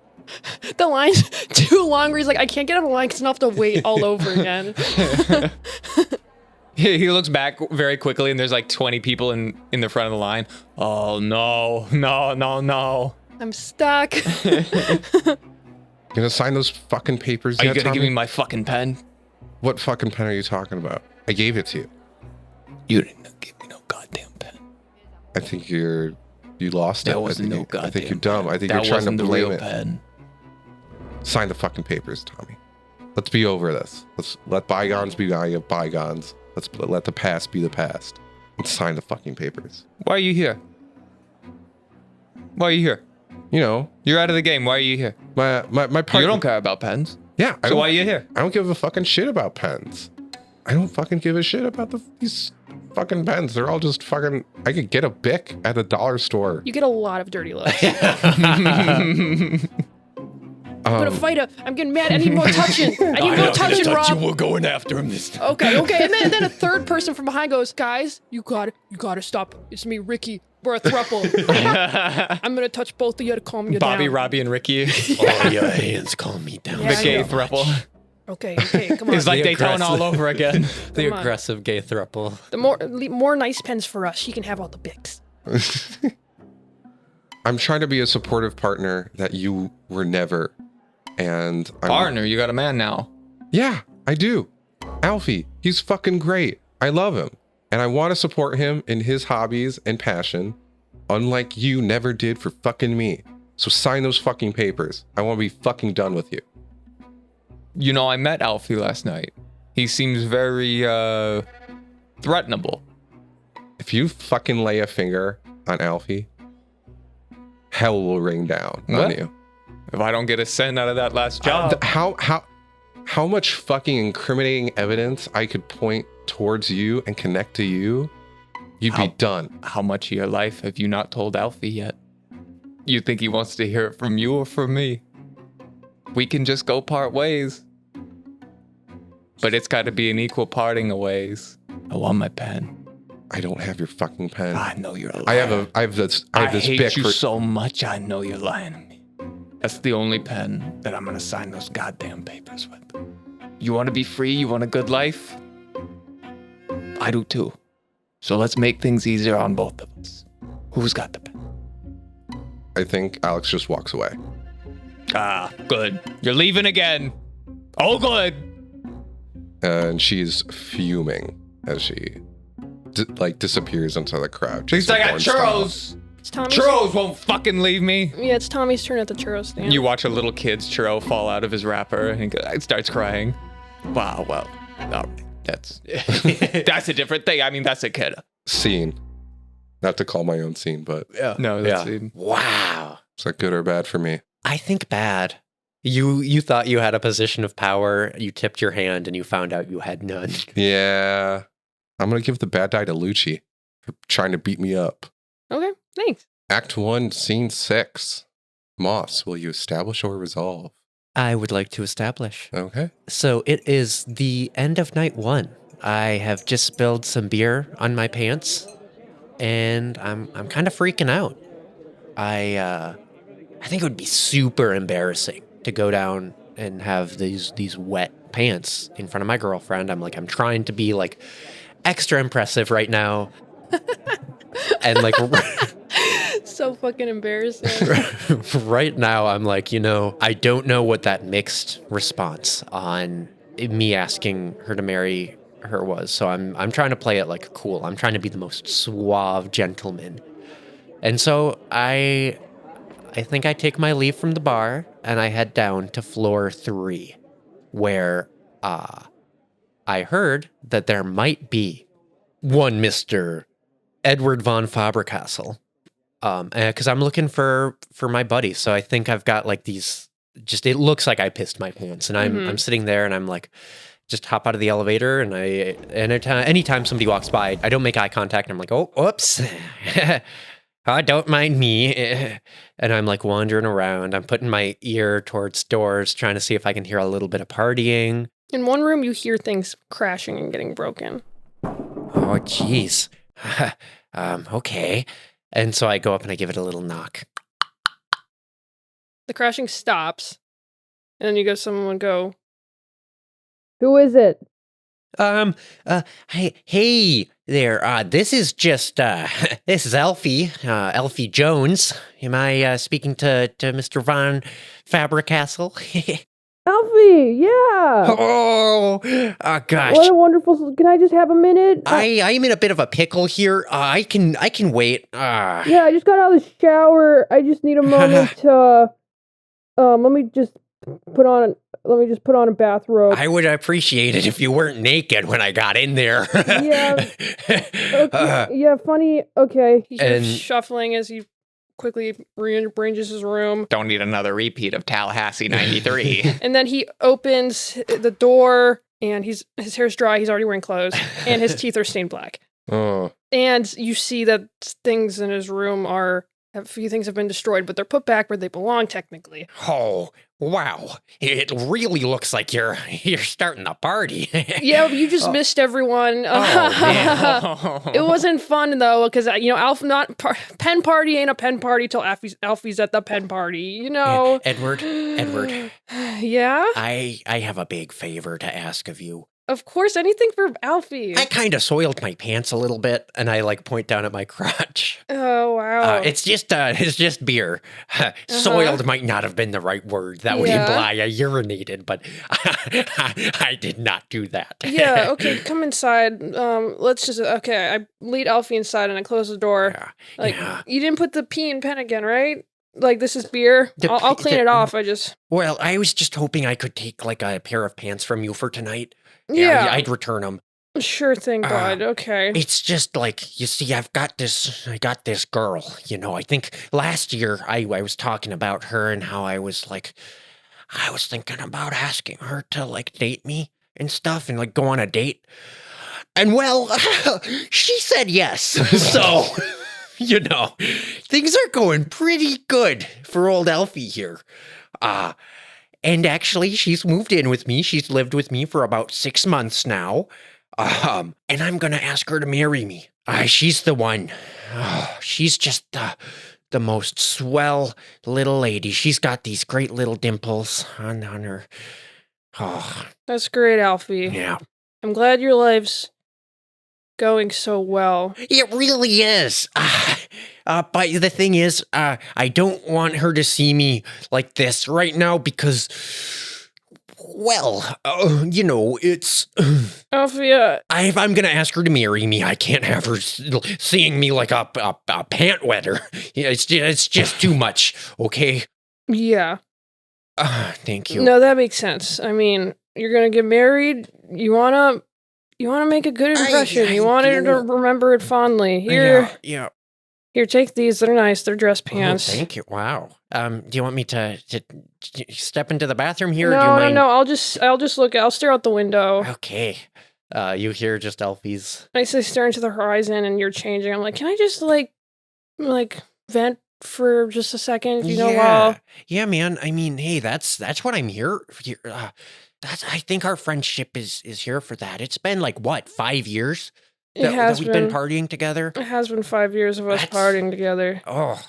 The line's too long where he's like, I can't get out of the line because I'll have to wait all over again. He looks back very quickly and there's 20 people in the front of the line. Oh no. I'm stuck. You gonna sign those fucking papers Are yet, you gonna give Tommy? me my fucking pen? What fucking pen are you talking about? I gave it to you. You didn't give me no goddamn pen. I think you lost it. That wasn't no goddamn I think you're dumb. I think That you're trying to wasn't the blame real it. pen. Sign the fucking papers, Tommy. Let's be over this. Let's let bygones be bygones. Let's let the past be the past. And sign the fucking papers. Why are you here? You know, You're out of the game. Why are you here? my partner. You don't care about pens. Yeah. So why are you here? I don't give a fucking shit about pens. I don't fucking give a shit about these fucking pens. They're all just fucking. I could get a Bic at a dollar store. You get a lot of dirty looks. I'm gonna fight her. I'm getting mad. I need more touching. I need more touching, Rob. We're going after him this time. Okay. And then a third person from behind goes, guys, you gotta stop. It's me, Ricky. We're a throuple. I'm gonna touch both of you to calm you Bobby, down. Robbie, and Ricky. Oh, your hands calm me down. Yeah, The I gay know. throuple. Okay, come on. It's like The Daytona all aggressive. over again. The Come on. aggressive gay thruple. The more nice pens for us. She can have all the bics. I'm trying to be a supportive partner that you were never. And I'm, Partner, you got a man now. Yeah, I do. Alfie, he's fucking great. I love him. And I want to support him in his hobbies and passion, unlike you never did for fucking me. So sign those fucking papers. I want to be fucking done with you. You know, I met Alfie last night. He seems very threatenable. If you fucking lay a finger on Alfie, hell will rain down on What? you. If I don't get a cent out of that last job, How much fucking incriminating evidence I could point towards you and connect to you, you'd be done. how much of your life have you not told Alfie yet? You think he wants to hear it from you or from me? We can just go part ways. But it's got to be an equal parting of ways. I want my pen. I don't have your fucking pen. I know you're lying. I have this I Bic hate you for so much. I know you're lying to me. That's the only pen that I'm gonna sign those goddamn papers with. You want to be free? You want a good life? I do too. So let's make things easier on both of us. Who's got the pen? I think Alex just walks away. Ah, good. You're leaving again. Oh, good. And she's fuming as she disappears into the crowd. She's like, I got Jason Bourne churros. It's Tommy's. Churros won't fucking leave me. Yeah, it's Tommy's turn at the churro stand. You watch a little kid's churro fall out of his wrapper and he starts crying. Wow, well, all right. That's a different thing. I mean, that's a kid. Scene. Not to call my own scene, but No, that's Wow. is that good or bad for me? I think bad. You thought you had a position of power. You tipped your hand and you found out you had none. Yeah. I'm going to give the bad die to Lucci for trying to beat me up. Okay, thanks. Act 1, Scene 6. Moss, will you establish or resolve? I would like to establish. Okay. So it is the end of night 1. I have just spilled some beer on my pants, and I'm kind of freaking out. I think it would be super embarrassing to go down and have these wet pants in front of my girlfriend. I'm trying to be like extra impressive right now. And like So fucking embarrassing. right now I'm like, I don't know what that mixed response on me asking her to marry her was. So I'm trying to play it like cool. I'm trying to be the most suave gentleman. And so I think I take my leave from the bar and I head down to floor 3 where I heard that there might be one Mr. Edward von Faber-Castell. Because I'm looking for my buddy. So I think I've got like these, it looks like I pissed my pants. And I'm sitting there and I'm like, just hop out of the elevator. And anytime somebody walks by, I don't make eye contact. And I'm like, oh, whoops. Don't mind me. And I'm like wandering around. I'm putting my ear towards doors, trying to see if I can hear a little bit of partying. In one room, you hear things crashing and getting broken. Oh, jeez. Okay. And so I go up and I give it a little knock. The crashing stops, and then you go, someone go, who is it? Hey there. This is just, this is Alfie, Alfie Jones. Am I speaking to Mr. Von Faber-Castell? Alfie, yeah. Oh, gosh. What a wonderful, can I just have a minute? I'm in a bit of a pickle here. I can wait. Yeah, I just got out of the shower. I just need a moment to, let me just put on a bathrobe. I would appreciate it if you weren't naked when I got in there. Yeah. Okay, yeah, funny. Okay. He's And- shuffling as he quickly rearranges his room. Don't need another repeat of Tallahassee 93. And then he opens the door, and his hair's dry. He's already wearing clothes, and his teeth are stained black. Oh, And you see that things in his room are A few things have been destroyed, but they're put back where they belong, technically. Oh, wow. It really looks like you're starting the party. Yeah, you just missed everyone. man. It wasn't fun, though, because, pen party ain't a pen party till Alfie's at the pen party, you know? Edward, Yeah? I have a big favor to ask of you. Of course, anything for Alfie. I kind of soiled my pants a little bit, and I point down at my crotch. Oh, wow. It's just beer. Soiled might not have been the right word. That would imply I urinated, but I did not do that. Yeah, okay, come inside. I lead Alfie inside and I close the door. You didn't put the P in pen again, right? Like, this is beer. I'll clean it off. Well, I was just hoping I could take a pair of pants from you for tonight. Yeah. I'd return them. Sure thing, bud. Okay. It's just you see, I got this girl, I think last year I was talking about her and how I was thinking about asking her to date me and stuff and go on a date. And well, she said yes. So, things are going pretty good for old Alfie here. And actually, she's moved in with me. She's lived with me for about 6 months now. And I'm going to ask her to marry me. She's the one. She's just the most swell little lady. She's got these great little dimples on her. Oh. That's great, Alfie. Yeah. I'm glad your life's going so well. It really is. But the thing is, I don't want her to see me like this right now because, well, it's... Alfie, if I'm going to ask her to marry me, I can't have her seeing me like a pant wetter. It's just too much, okay? Yeah. Thank you. No, that makes sense. I mean, you're going to get married. You want to make a good impression. You want her to remember it fondly. Here. Yeah. Here, take these. They're nice. They're dress pants. Oh, thank you. Wow. Do you want me to step into the bathroom here? No. I'll just look. I'll stare out the window. Okay. You hear just Alfie's. I say stare into the horizon, and you're changing. I'm like, can I just vent for just a second? While. Yeah, man. I mean, hey, that's what I'm here. I think our friendship is here for that. It's been 5 years. That we've been partying together. It has been 5 years of us partying together. Oh,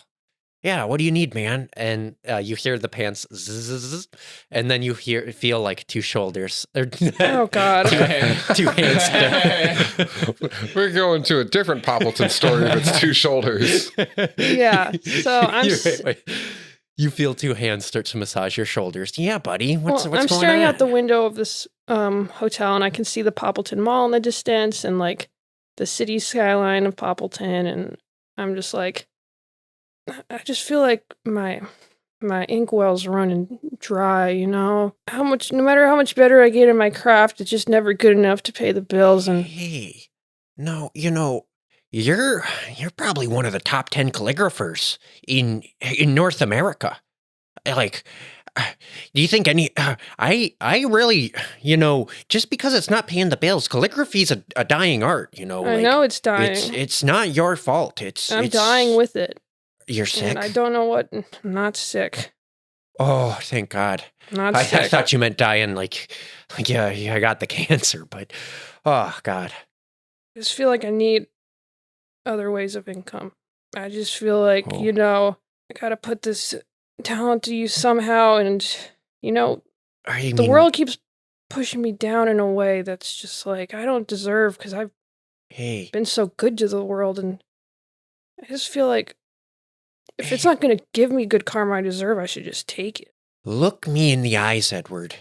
yeah. What do you need, man? And you hear the pants zzz, and then you feel two shoulders. Oh God! two hands. We're going to a different Poppleton story if it's two shoulders. Yeah. So I'm. You feel two hands start to massage your shoulders. Yeah, buddy. What's going on? I'm staring out the window of this hotel, and I can see the Poppleton Mall in the distance, and the city skyline of Poppleton, and I'm just I just feel like my inkwell's running dry, no matter how much better I get in my craft, it's just never good enough to pay the bills. And hey, no, you're probably one of the top 10 calligraphers in North America. Do you think I really, just because it's not paying the bills, calligraphy's a dying art, I know it's dying. It's not your fault. I'm dying with it. You're sick? And I don't know what. I'm not sick. Oh, thank God. Not I sick. thought you meant dying yeah, I got the cancer, but oh, God. I just feel like I need other ways of income. I just feel like, I gotta put this talent to use somehow, and the world keeps pushing me down in a way that's just I don't deserve, because I've been so good to the world, and I just feel like if it's not going to give me good karma I deserve, I should just take it. Look me in the eyes, Edward.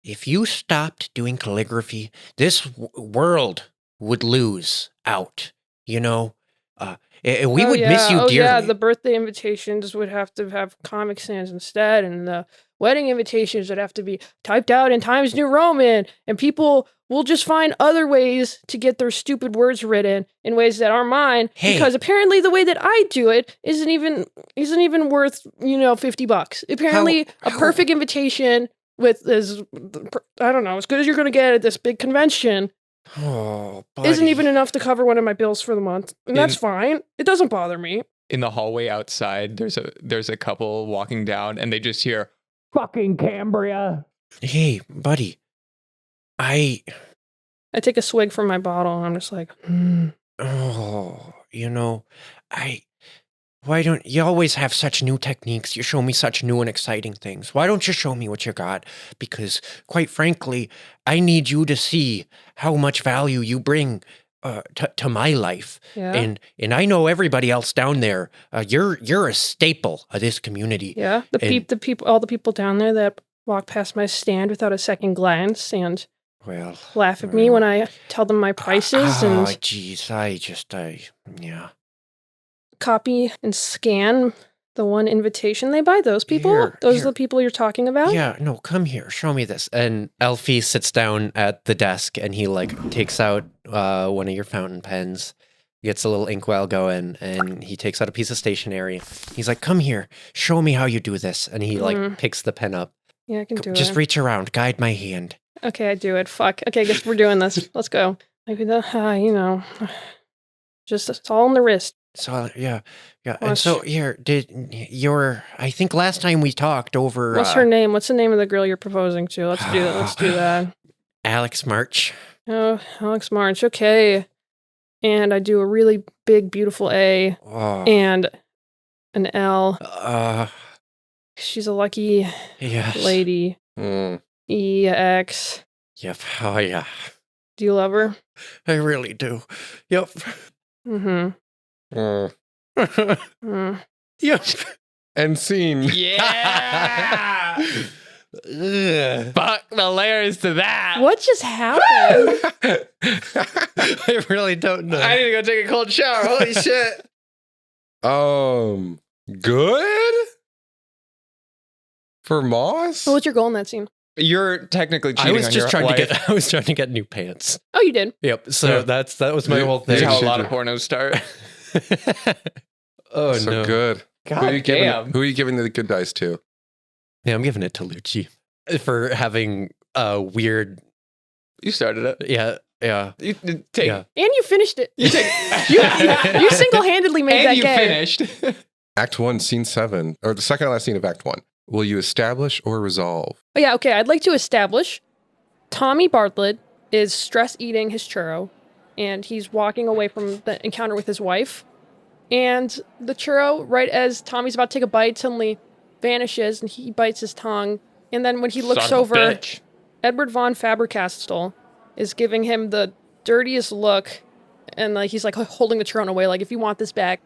If you stopped doing calligraphy, this world would lose out, we would miss you dearly. Yeah, the birthday invitations would have to have Comic Sans instead, and the wedding invitations would have to be typed out in Times New Roman, and people will just find other ways to get their stupid words written in ways that aren't mine, because apparently the way that I do it isn't even worth, $50. Apparently a perfect invitation is, I don't know, as good as you're going to get at this big convention. Oh, buddy. Isn't even enough to cover one of my bills for the month. And that's fine. It doesn't bother me. in the hallway outside, there's a couple walking down, and they just hear, "Fucking Cambria." Hey, buddy. I take a swig from my bottle, and I'm just like, Oh, why don't you always have such new techniques? You show me such new and exciting things. Why don't you show me what you got? Because, quite frankly, I need you to see how much value you bring to my life. Yeah. And I know everybody else down there. You're a staple of this community. Yeah, all the people down there that walk past my stand without a second glance and laugh at me when I tell them my prices and jeez, yeah. Copy and scan the one invitation they buy. Those people, those are the people you're talking about. Yeah, no, come here, show me this. And Alfie sits down at the desk and he takes out one of your fountain pens. Gets a little inkwell going, and he takes out a piece of stationery. He's like, come here, show me how you do this. And he picks the pen up. Yeah, I can do it. Just reach around, guide my hand. Okay, I do it. Fuck. Okay, I guess we're doing this. Let's go. Maybe just it's all in the wrist. So, yeah. And so here, I think last time we talked over... What's her name? What's the name of the girl you're proposing to? Let's do that. Let's do that. Alex March. Oh, Alex March. Okay. And I do a really big, beautiful A and an L. She's a lucky lady. EX. Yep. Oh, yeah. Do you love her? I really do. Yep. Yep. End scene. Yeah. Fuck the layers to that. What just happened? I really don't know. I need to go take a cold shower. Holy shit. Good? For Moss? What's your goal in that scene? You're technically cheating on your wife. I was trying to get new pants. Oh, you did? Yep. So that was my whole thing. That's how a lot of pornos start. Oh, so no. good. God who damn. Are you giving the good dice to? Yeah, I'm giving it to Lucci for having a weird... You started it. Yeah. You take. And you finished it. You take. You single-handedly made that you game. finished. Act 1, Scene 7, or the second to last scene of Act 1. Will you establish or resolve? Oh, yeah, okay. I'd like to establish Tommy Bartlett is stress eating his churro, and he's walking away from the encounter with his wife. And the churro, right as Tommy's about to take a bite, suddenly vanishes, and he bites his tongue. And then when he looks over, Edward von Faber-Castell is giving him the dirtiest look, and he's holding the churro away, like, if you want this back,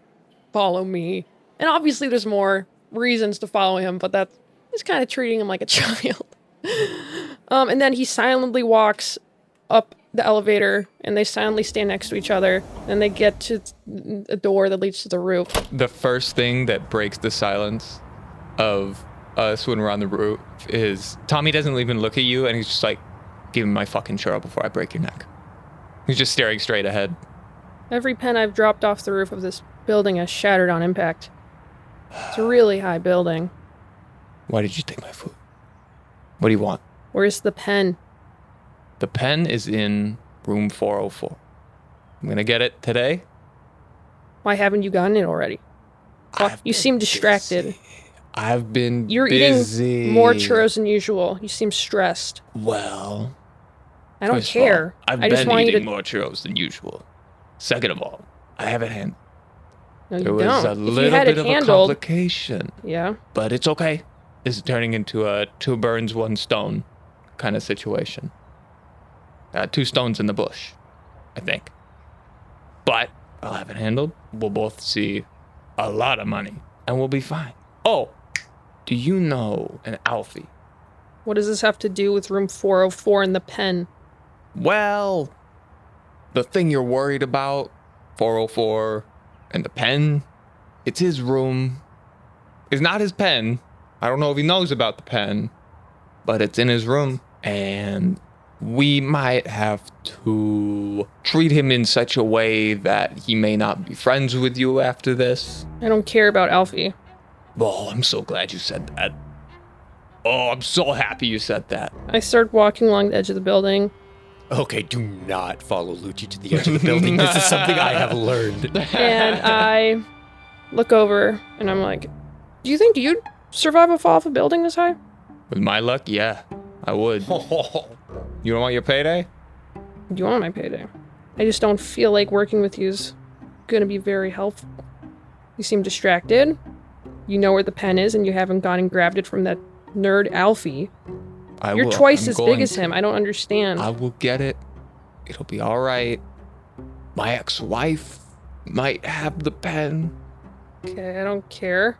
follow me. And obviously there's more reasons to follow him, but he's kind of treating him like a child. And then he silently walks up the elevator, and they silently stand next to each other, and they get to a door that leads to the roof. The first thing that breaks the silence of us when we're on the roof is Tommy doesn't even look at you, and he's just like, give me my fucking churro before I break your neck. He's just staring straight ahead. Every pen I've dropped off the roof of this building has shattered on impact. It's a really high building. Why did you take my food? What do you want? Where's the pen? The pen is in room 404. I'm gonna get it today. Why haven't you gotten it already? You seem distracted. Busy. I've been You're busy. eating more churros than usual. You seem stressed. Well, I don't care. I've I just been want eating you to... more churros than usual. Second of all, I have it handled. No, There you was don't. a If you little had bit it of handled, a complication, yeah. but it's okay. This is turning into a 2 birds, 1 stone kind of situation. 2 stones in the bush, I think. But I'll have it handled. We'll both see a lot of money, and we'll be fine. Oh, do you know an Alfie? What does this have to do with room 404 and the pen? Well, the thing you're worried about, 404 and the pen, it's his room. It's not his pen. I don't know if he knows about the pen, but it's in his room. And we might have to treat him in such a way that he may not be friends with you after this. I don't care about Alfie. Oh, I'm so glad you said that. Oh, I'm so happy you said that. I start walking along the edge of the building. Okay, do not follow Lucci to the edge of the building. This is something I have learned. And I look over, and I'm like, do you think you'd survive a fall off a building this high? With my luck, yeah, I would. You don't want your payday? Do you want my payday? I just don't feel like working with you is gonna be very helpful. You seem distracted. You know where the pen is, and you haven't gone and grabbed it from that nerd Alfie. You're twice as big as him. I don't understand. I will get it. It'll be all right. My ex-wife might have the pen. Okay, I don't care.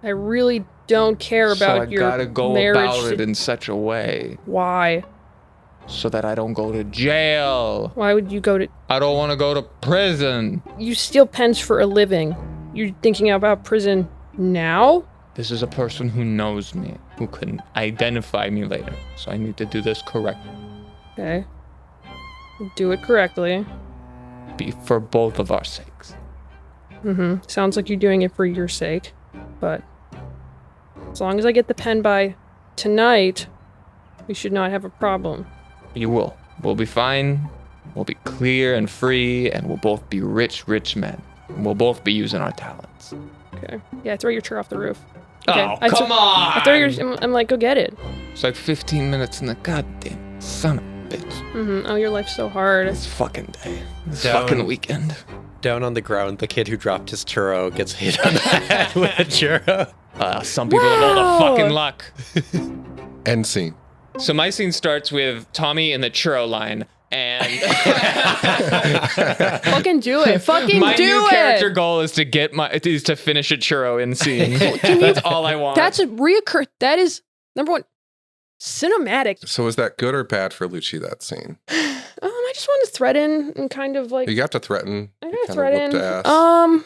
I really don't care about your marriage. So I gotta go about it in such a way. Why? So that I don't go to jail. Why would you go to... I don't want to go to prison. You steal pens for a living. You're thinking about prison now? This is a person who knows me, who can identify me later. So I need to do this correctly. Okay. Do it correctly. Be for both of our sakes. Sounds like you're doing it for your sake. But as long as I get the pen by tonight, we should not have a problem. You will. We'll be fine. We'll be clear and free, and we'll both be rich, rich men. And we'll both be using our talents. Okay. Yeah, throw your chair off the roof. Okay. Oh, come on! I throw your... I'm like, go get it. It's like 15 minutes in the goddamn son of a bitch. Oh, your life's so hard. This fucking day. This fucking weekend. Down on the ground, the kid who dropped his churro gets hit on the head with a churro. Some people have all the fucking luck. End scene. So my scene starts with Tommy in the churro line, and Fucking do it. Fucking my do it. new character goal is to finish a churro in scene. That's all I want. That is, number one, cinematic. So was that good or bad for Lucci, that scene? I just want to threaten and kind of like... You have to threaten. I You gotta kinda whooped threaten. ass.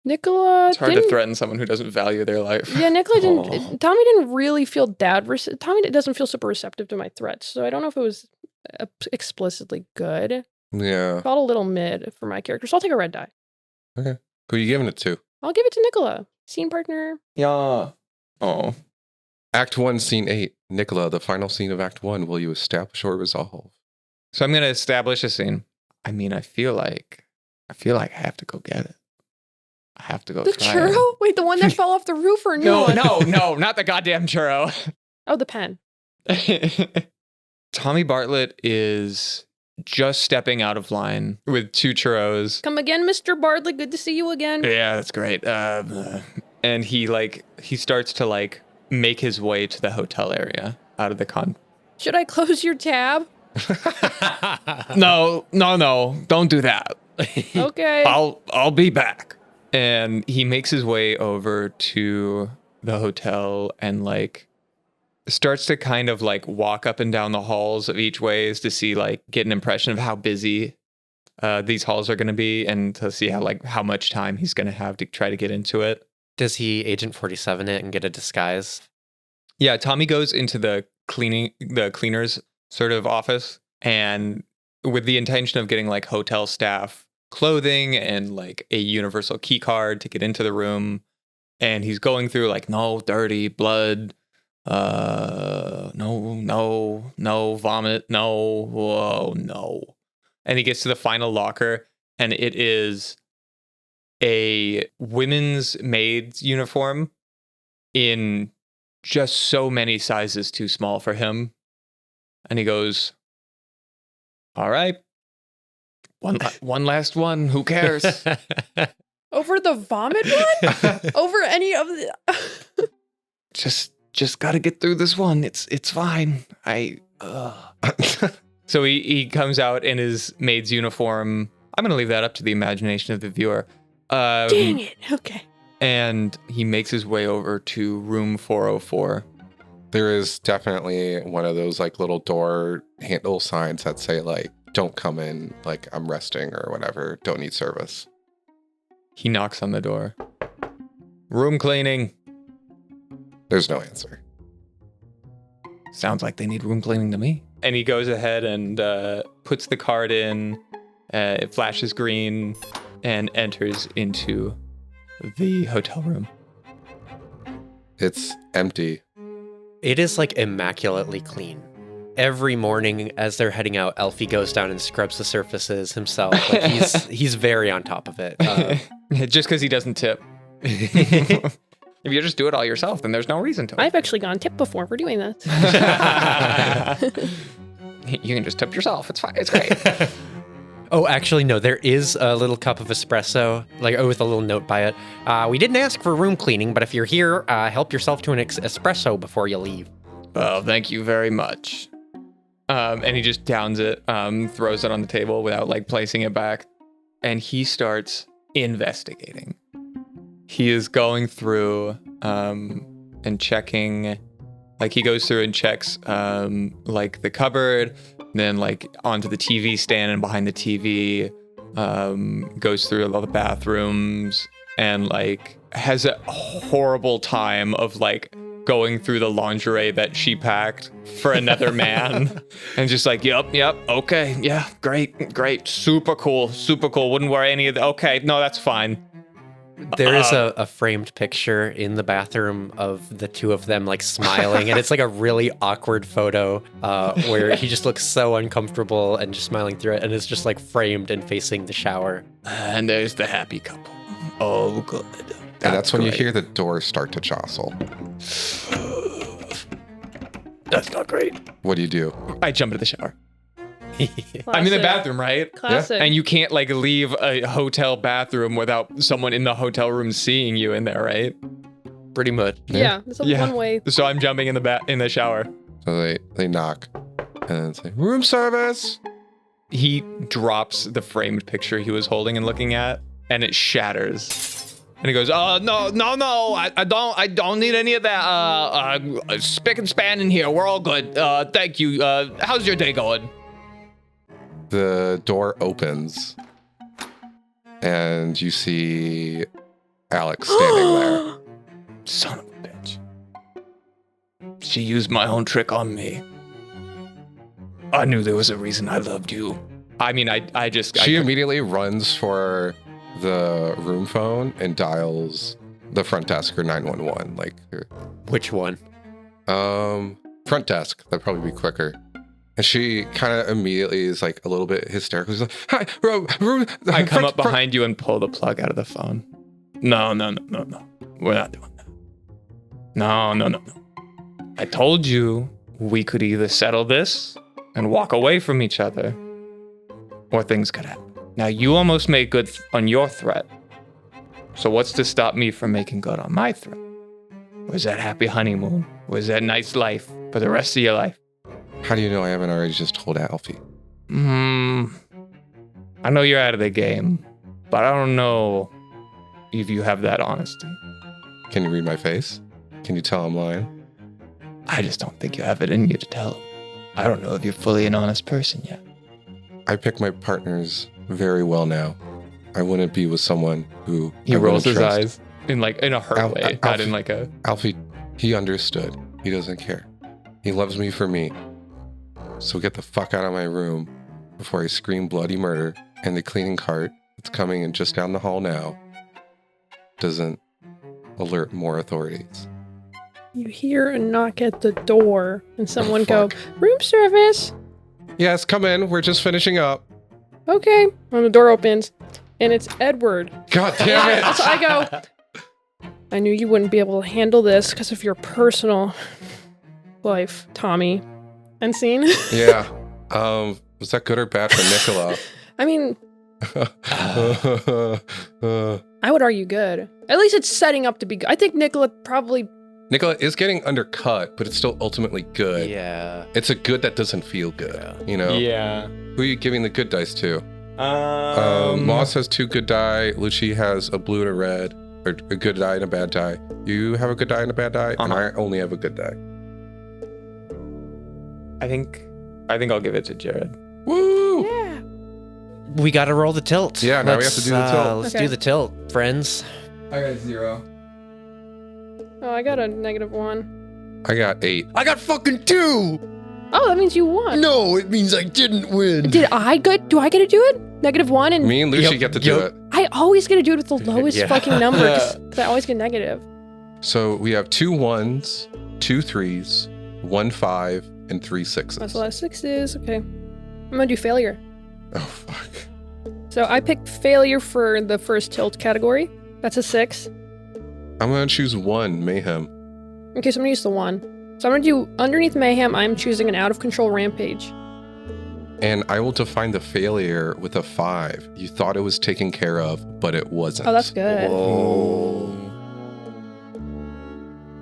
Nicola It's hard to threaten someone who doesn't value their life. Yeah, Nicola didn't... Tommy didn't really feel Tommy doesn't feel super receptive to my threats, so I don't know if it was explicitly good. Yeah. Felt a little mid for my character, so I'll take a red die. Okay. Who are you giving it to? I'll give it to Nicola. Scene partner. Yeah. Oh. Act 1, Scene 8. Nicola, the final scene of Act 1. Will you establish or resolve? So I'm going to establish a scene. I mean, I feel like I have to go get it. I have to go The try churro? Wait, the one that fell off the roof or No, no? no, not the goddamn churro. Oh, the pen. Tommy Bartlett is just stepping out of line with 2 churros. Come again, Mr. Bardley. Good to see you again. Yeah, that's great. And he starts to make his way to the hotel area out of the con. Should I close your tab? No, don't do that. Okay. I'll be back. And he makes his way over to the hotel and starts to kind of walk up and down the halls of each ways to see get an impression of how busy these halls are going to be and to see how much time he's going to have to try to get into it. Does he Agent 47 it and get a disguise? Yeah, Tommy goes into the cleaner's sort of office, and with the intention of getting hotel staff clothing and a universal key card to get into the room. And he's going through no dirty blood, no vomit, no. And he gets to the final locker, and it is a women's maid's uniform in just so many sizes too small for him. And he goes, all right, one last one. Who cares? Over the vomit one? Over any of the... Just got to get through this one. It's fine. So he comes out in his maid's uniform. I'm going to leave that up to the imagination of the viewer. Dang it. Okay. And he makes his way over to room 404. There is definitely one of those little door handle signs that say don't come in, I'm resting or whatever, don't need service. He knocks on the door. Room cleaning. There's no answer. Sounds like they need room cleaning to me. And he goes ahead and puts the card in. It flashes green and enters into the hotel room. It's empty. It is immaculately clean. Every morning as they're heading out, Alfie goes down and scrubs the surfaces himself. He's very on top of it. Just because he doesn't tip. If you just do it all yourself, then there's no reason to. I've actually gone tip before for doing this. You can just tip yourself. It's fine. It's great. Oh, actually, no. There is a little cup of espresso, with a little note by it. We didn't ask for room cleaning, but if you're here, help yourself to an espresso before you leave. Well, thank you very much. And he just downs it, throws it on the table without placing it back, and he starts investigating. He is going through and checking. He goes through and checks the cupboard, then onto the TV stand and behind the TV, goes through all the bathrooms and has a horrible time of going through the lingerie that she packed for another man and just yep, okay, yeah, great, super cool, wouldn't wear any of the, okay, no, that's fine. There is a framed picture in the bathroom of the two of them smiling, and it's a really awkward photo where he just looks so uncomfortable and just smiling through it, and it's just framed and facing the shower. And there's the happy couple. Oh, good. And that's when you hear the doors start to jostle. That's not great. What do? I jump into the shower. Classic. I'm in the bathroom, right? Classic. And you can't leave a hotel bathroom without someone in the hotel room seeing you in there, right? Pretty much. Yeah, it's a one way. So I'm jumping in the shower. So they knock and then say, room service. He drops the framed picture he was holding and looking at, and it shatters. And he goes, no, I don't need any of that. Spick and span in here. We're all good. Thank you. How's your day going? The door opens and you see Alex standing there. Son of a bitch. She used my own trick on me. I knew there was a reason I loved you. I mean, She immediately runs for the room phone and dials the front desk or 911. Which one? Front desk. That'd probably be quicker. And she kind of immediately is a little bit hysterical. She's like, hi, room. I come up behind you and pull the plug out of the phone. No. We're not doing that. No. I told you we could either settle this and walk away from each other, or things could happen. Now, you almost made good on your threat. So what's to stop me from making good on my threat? Where's that happy honeymoon? Where's that nice life for the rest of your life? How do you know I haven't already just told Alfie? I know you're out of the game, but I don't know if you have that honesty. Can you read my face? Can you tell I'm lying? I just don't think you have it in you to tell. I don't know if you're fully an honest person yet. I pick my partners very well now. I wouldn't be with someone who he rolls his eyes in a hurt way, not in a. Alfie, he understood. He doesn't care. He loves me for me. So get the fuck out of my room before I scream bloody murder and the cleaning cart that's coming in just down the hall now doesn't alert more authorities. You hear a knock at the door and someone go, room service. Yes, come in. We're just finishing up. Okay. And the door opens and it's Edward. God damn it. So I go, I knew you wouldn't be able to handle this because of your personal life, Tommy. And scene. Yeah. Was that good or bad for Nicola? I mean, I would argue good. At least it's setting up to be good. I think Nicola is getting undercut, but it's still ultimately good. Yeah. It's a good that doesn't feel good, Yeah. Who are you giving the good dice to? Moss has 2 good die. Lucci has a blue and a red, or a good die and a bad die. You have a good die and a bad die, and I only have a good die. I think I'll give it to Jared. Woo! Yeah. We got to roll the tilt. Yeah, now we have to do the tilt. Let's Okay. do the tilt, friends. I got 0. Oh, I got a -1. I got 8. I got fucking 2. Oh, that means you won. No, it means I didn't win. Do I get to do it? -1 and Me and Lucci Yep, get to do yep. it. I always get to do it with the lowest Yeah. fucking number because I always get negative. So we have 2 1s, 2 3s, 1 5, and 3 6s. That's a lot of 6s. Okay. I'm gonna do failure. Oh, fuck. So I picked failure for the first tilt category. That's a 6. I'm going to choose 1, mayhem. Okay, so I'm going to use the 1. So I'm going to do underneath mayhem, I'm choosing an out of control rampage. And I will define the failure with a 5. You thought it was taken care of, but it wasn't. Oh, that's good.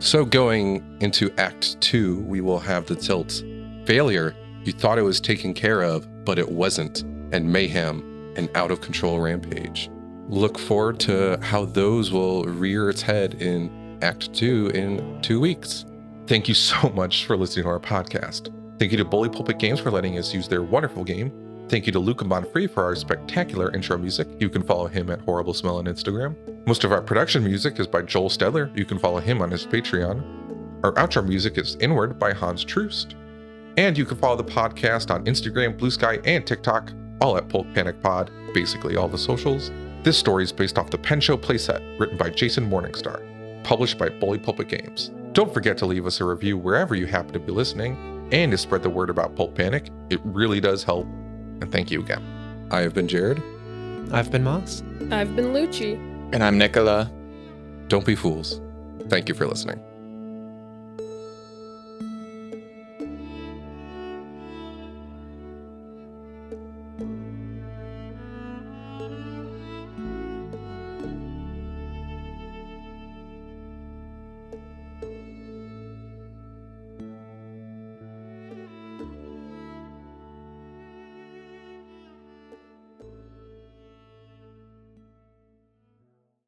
So going into Act 2, we will have the tilts. Failure, you thought it was taken care of, but it wasn't. And mayhem, an out of control rampage. Look forward to how those will rear its head in Act 2 in 2 weeks. Thank you so much for listening to our podcast. Thank you to Bully Pulpit Games for letting us use their wonderful game. Thank you to Luca Bonfree for our spectacular intro music. You can follow him at Horrible Smell on Instagram. Most of our production music is by Joel Stedler. You can follow him on his Patreon. Our outro music is Inward by Hans Troost. And you can follow the podcast on Instagram, Blue Sky, and TikTok, all at Pulp Panic Pod, basically all the socials. This story is based off the Pen Show playset, written by Jason Morningstar, published by Bully Pulpit Games. Don't forget to leave us a review wherever you happen to be listening, and to spread the word about Pulp Panic. It really does help. And thank you again. I have been Jared. I've been Moss. I've been Lucci. And I'm Nicola. Don't be fools. Thank you for listening.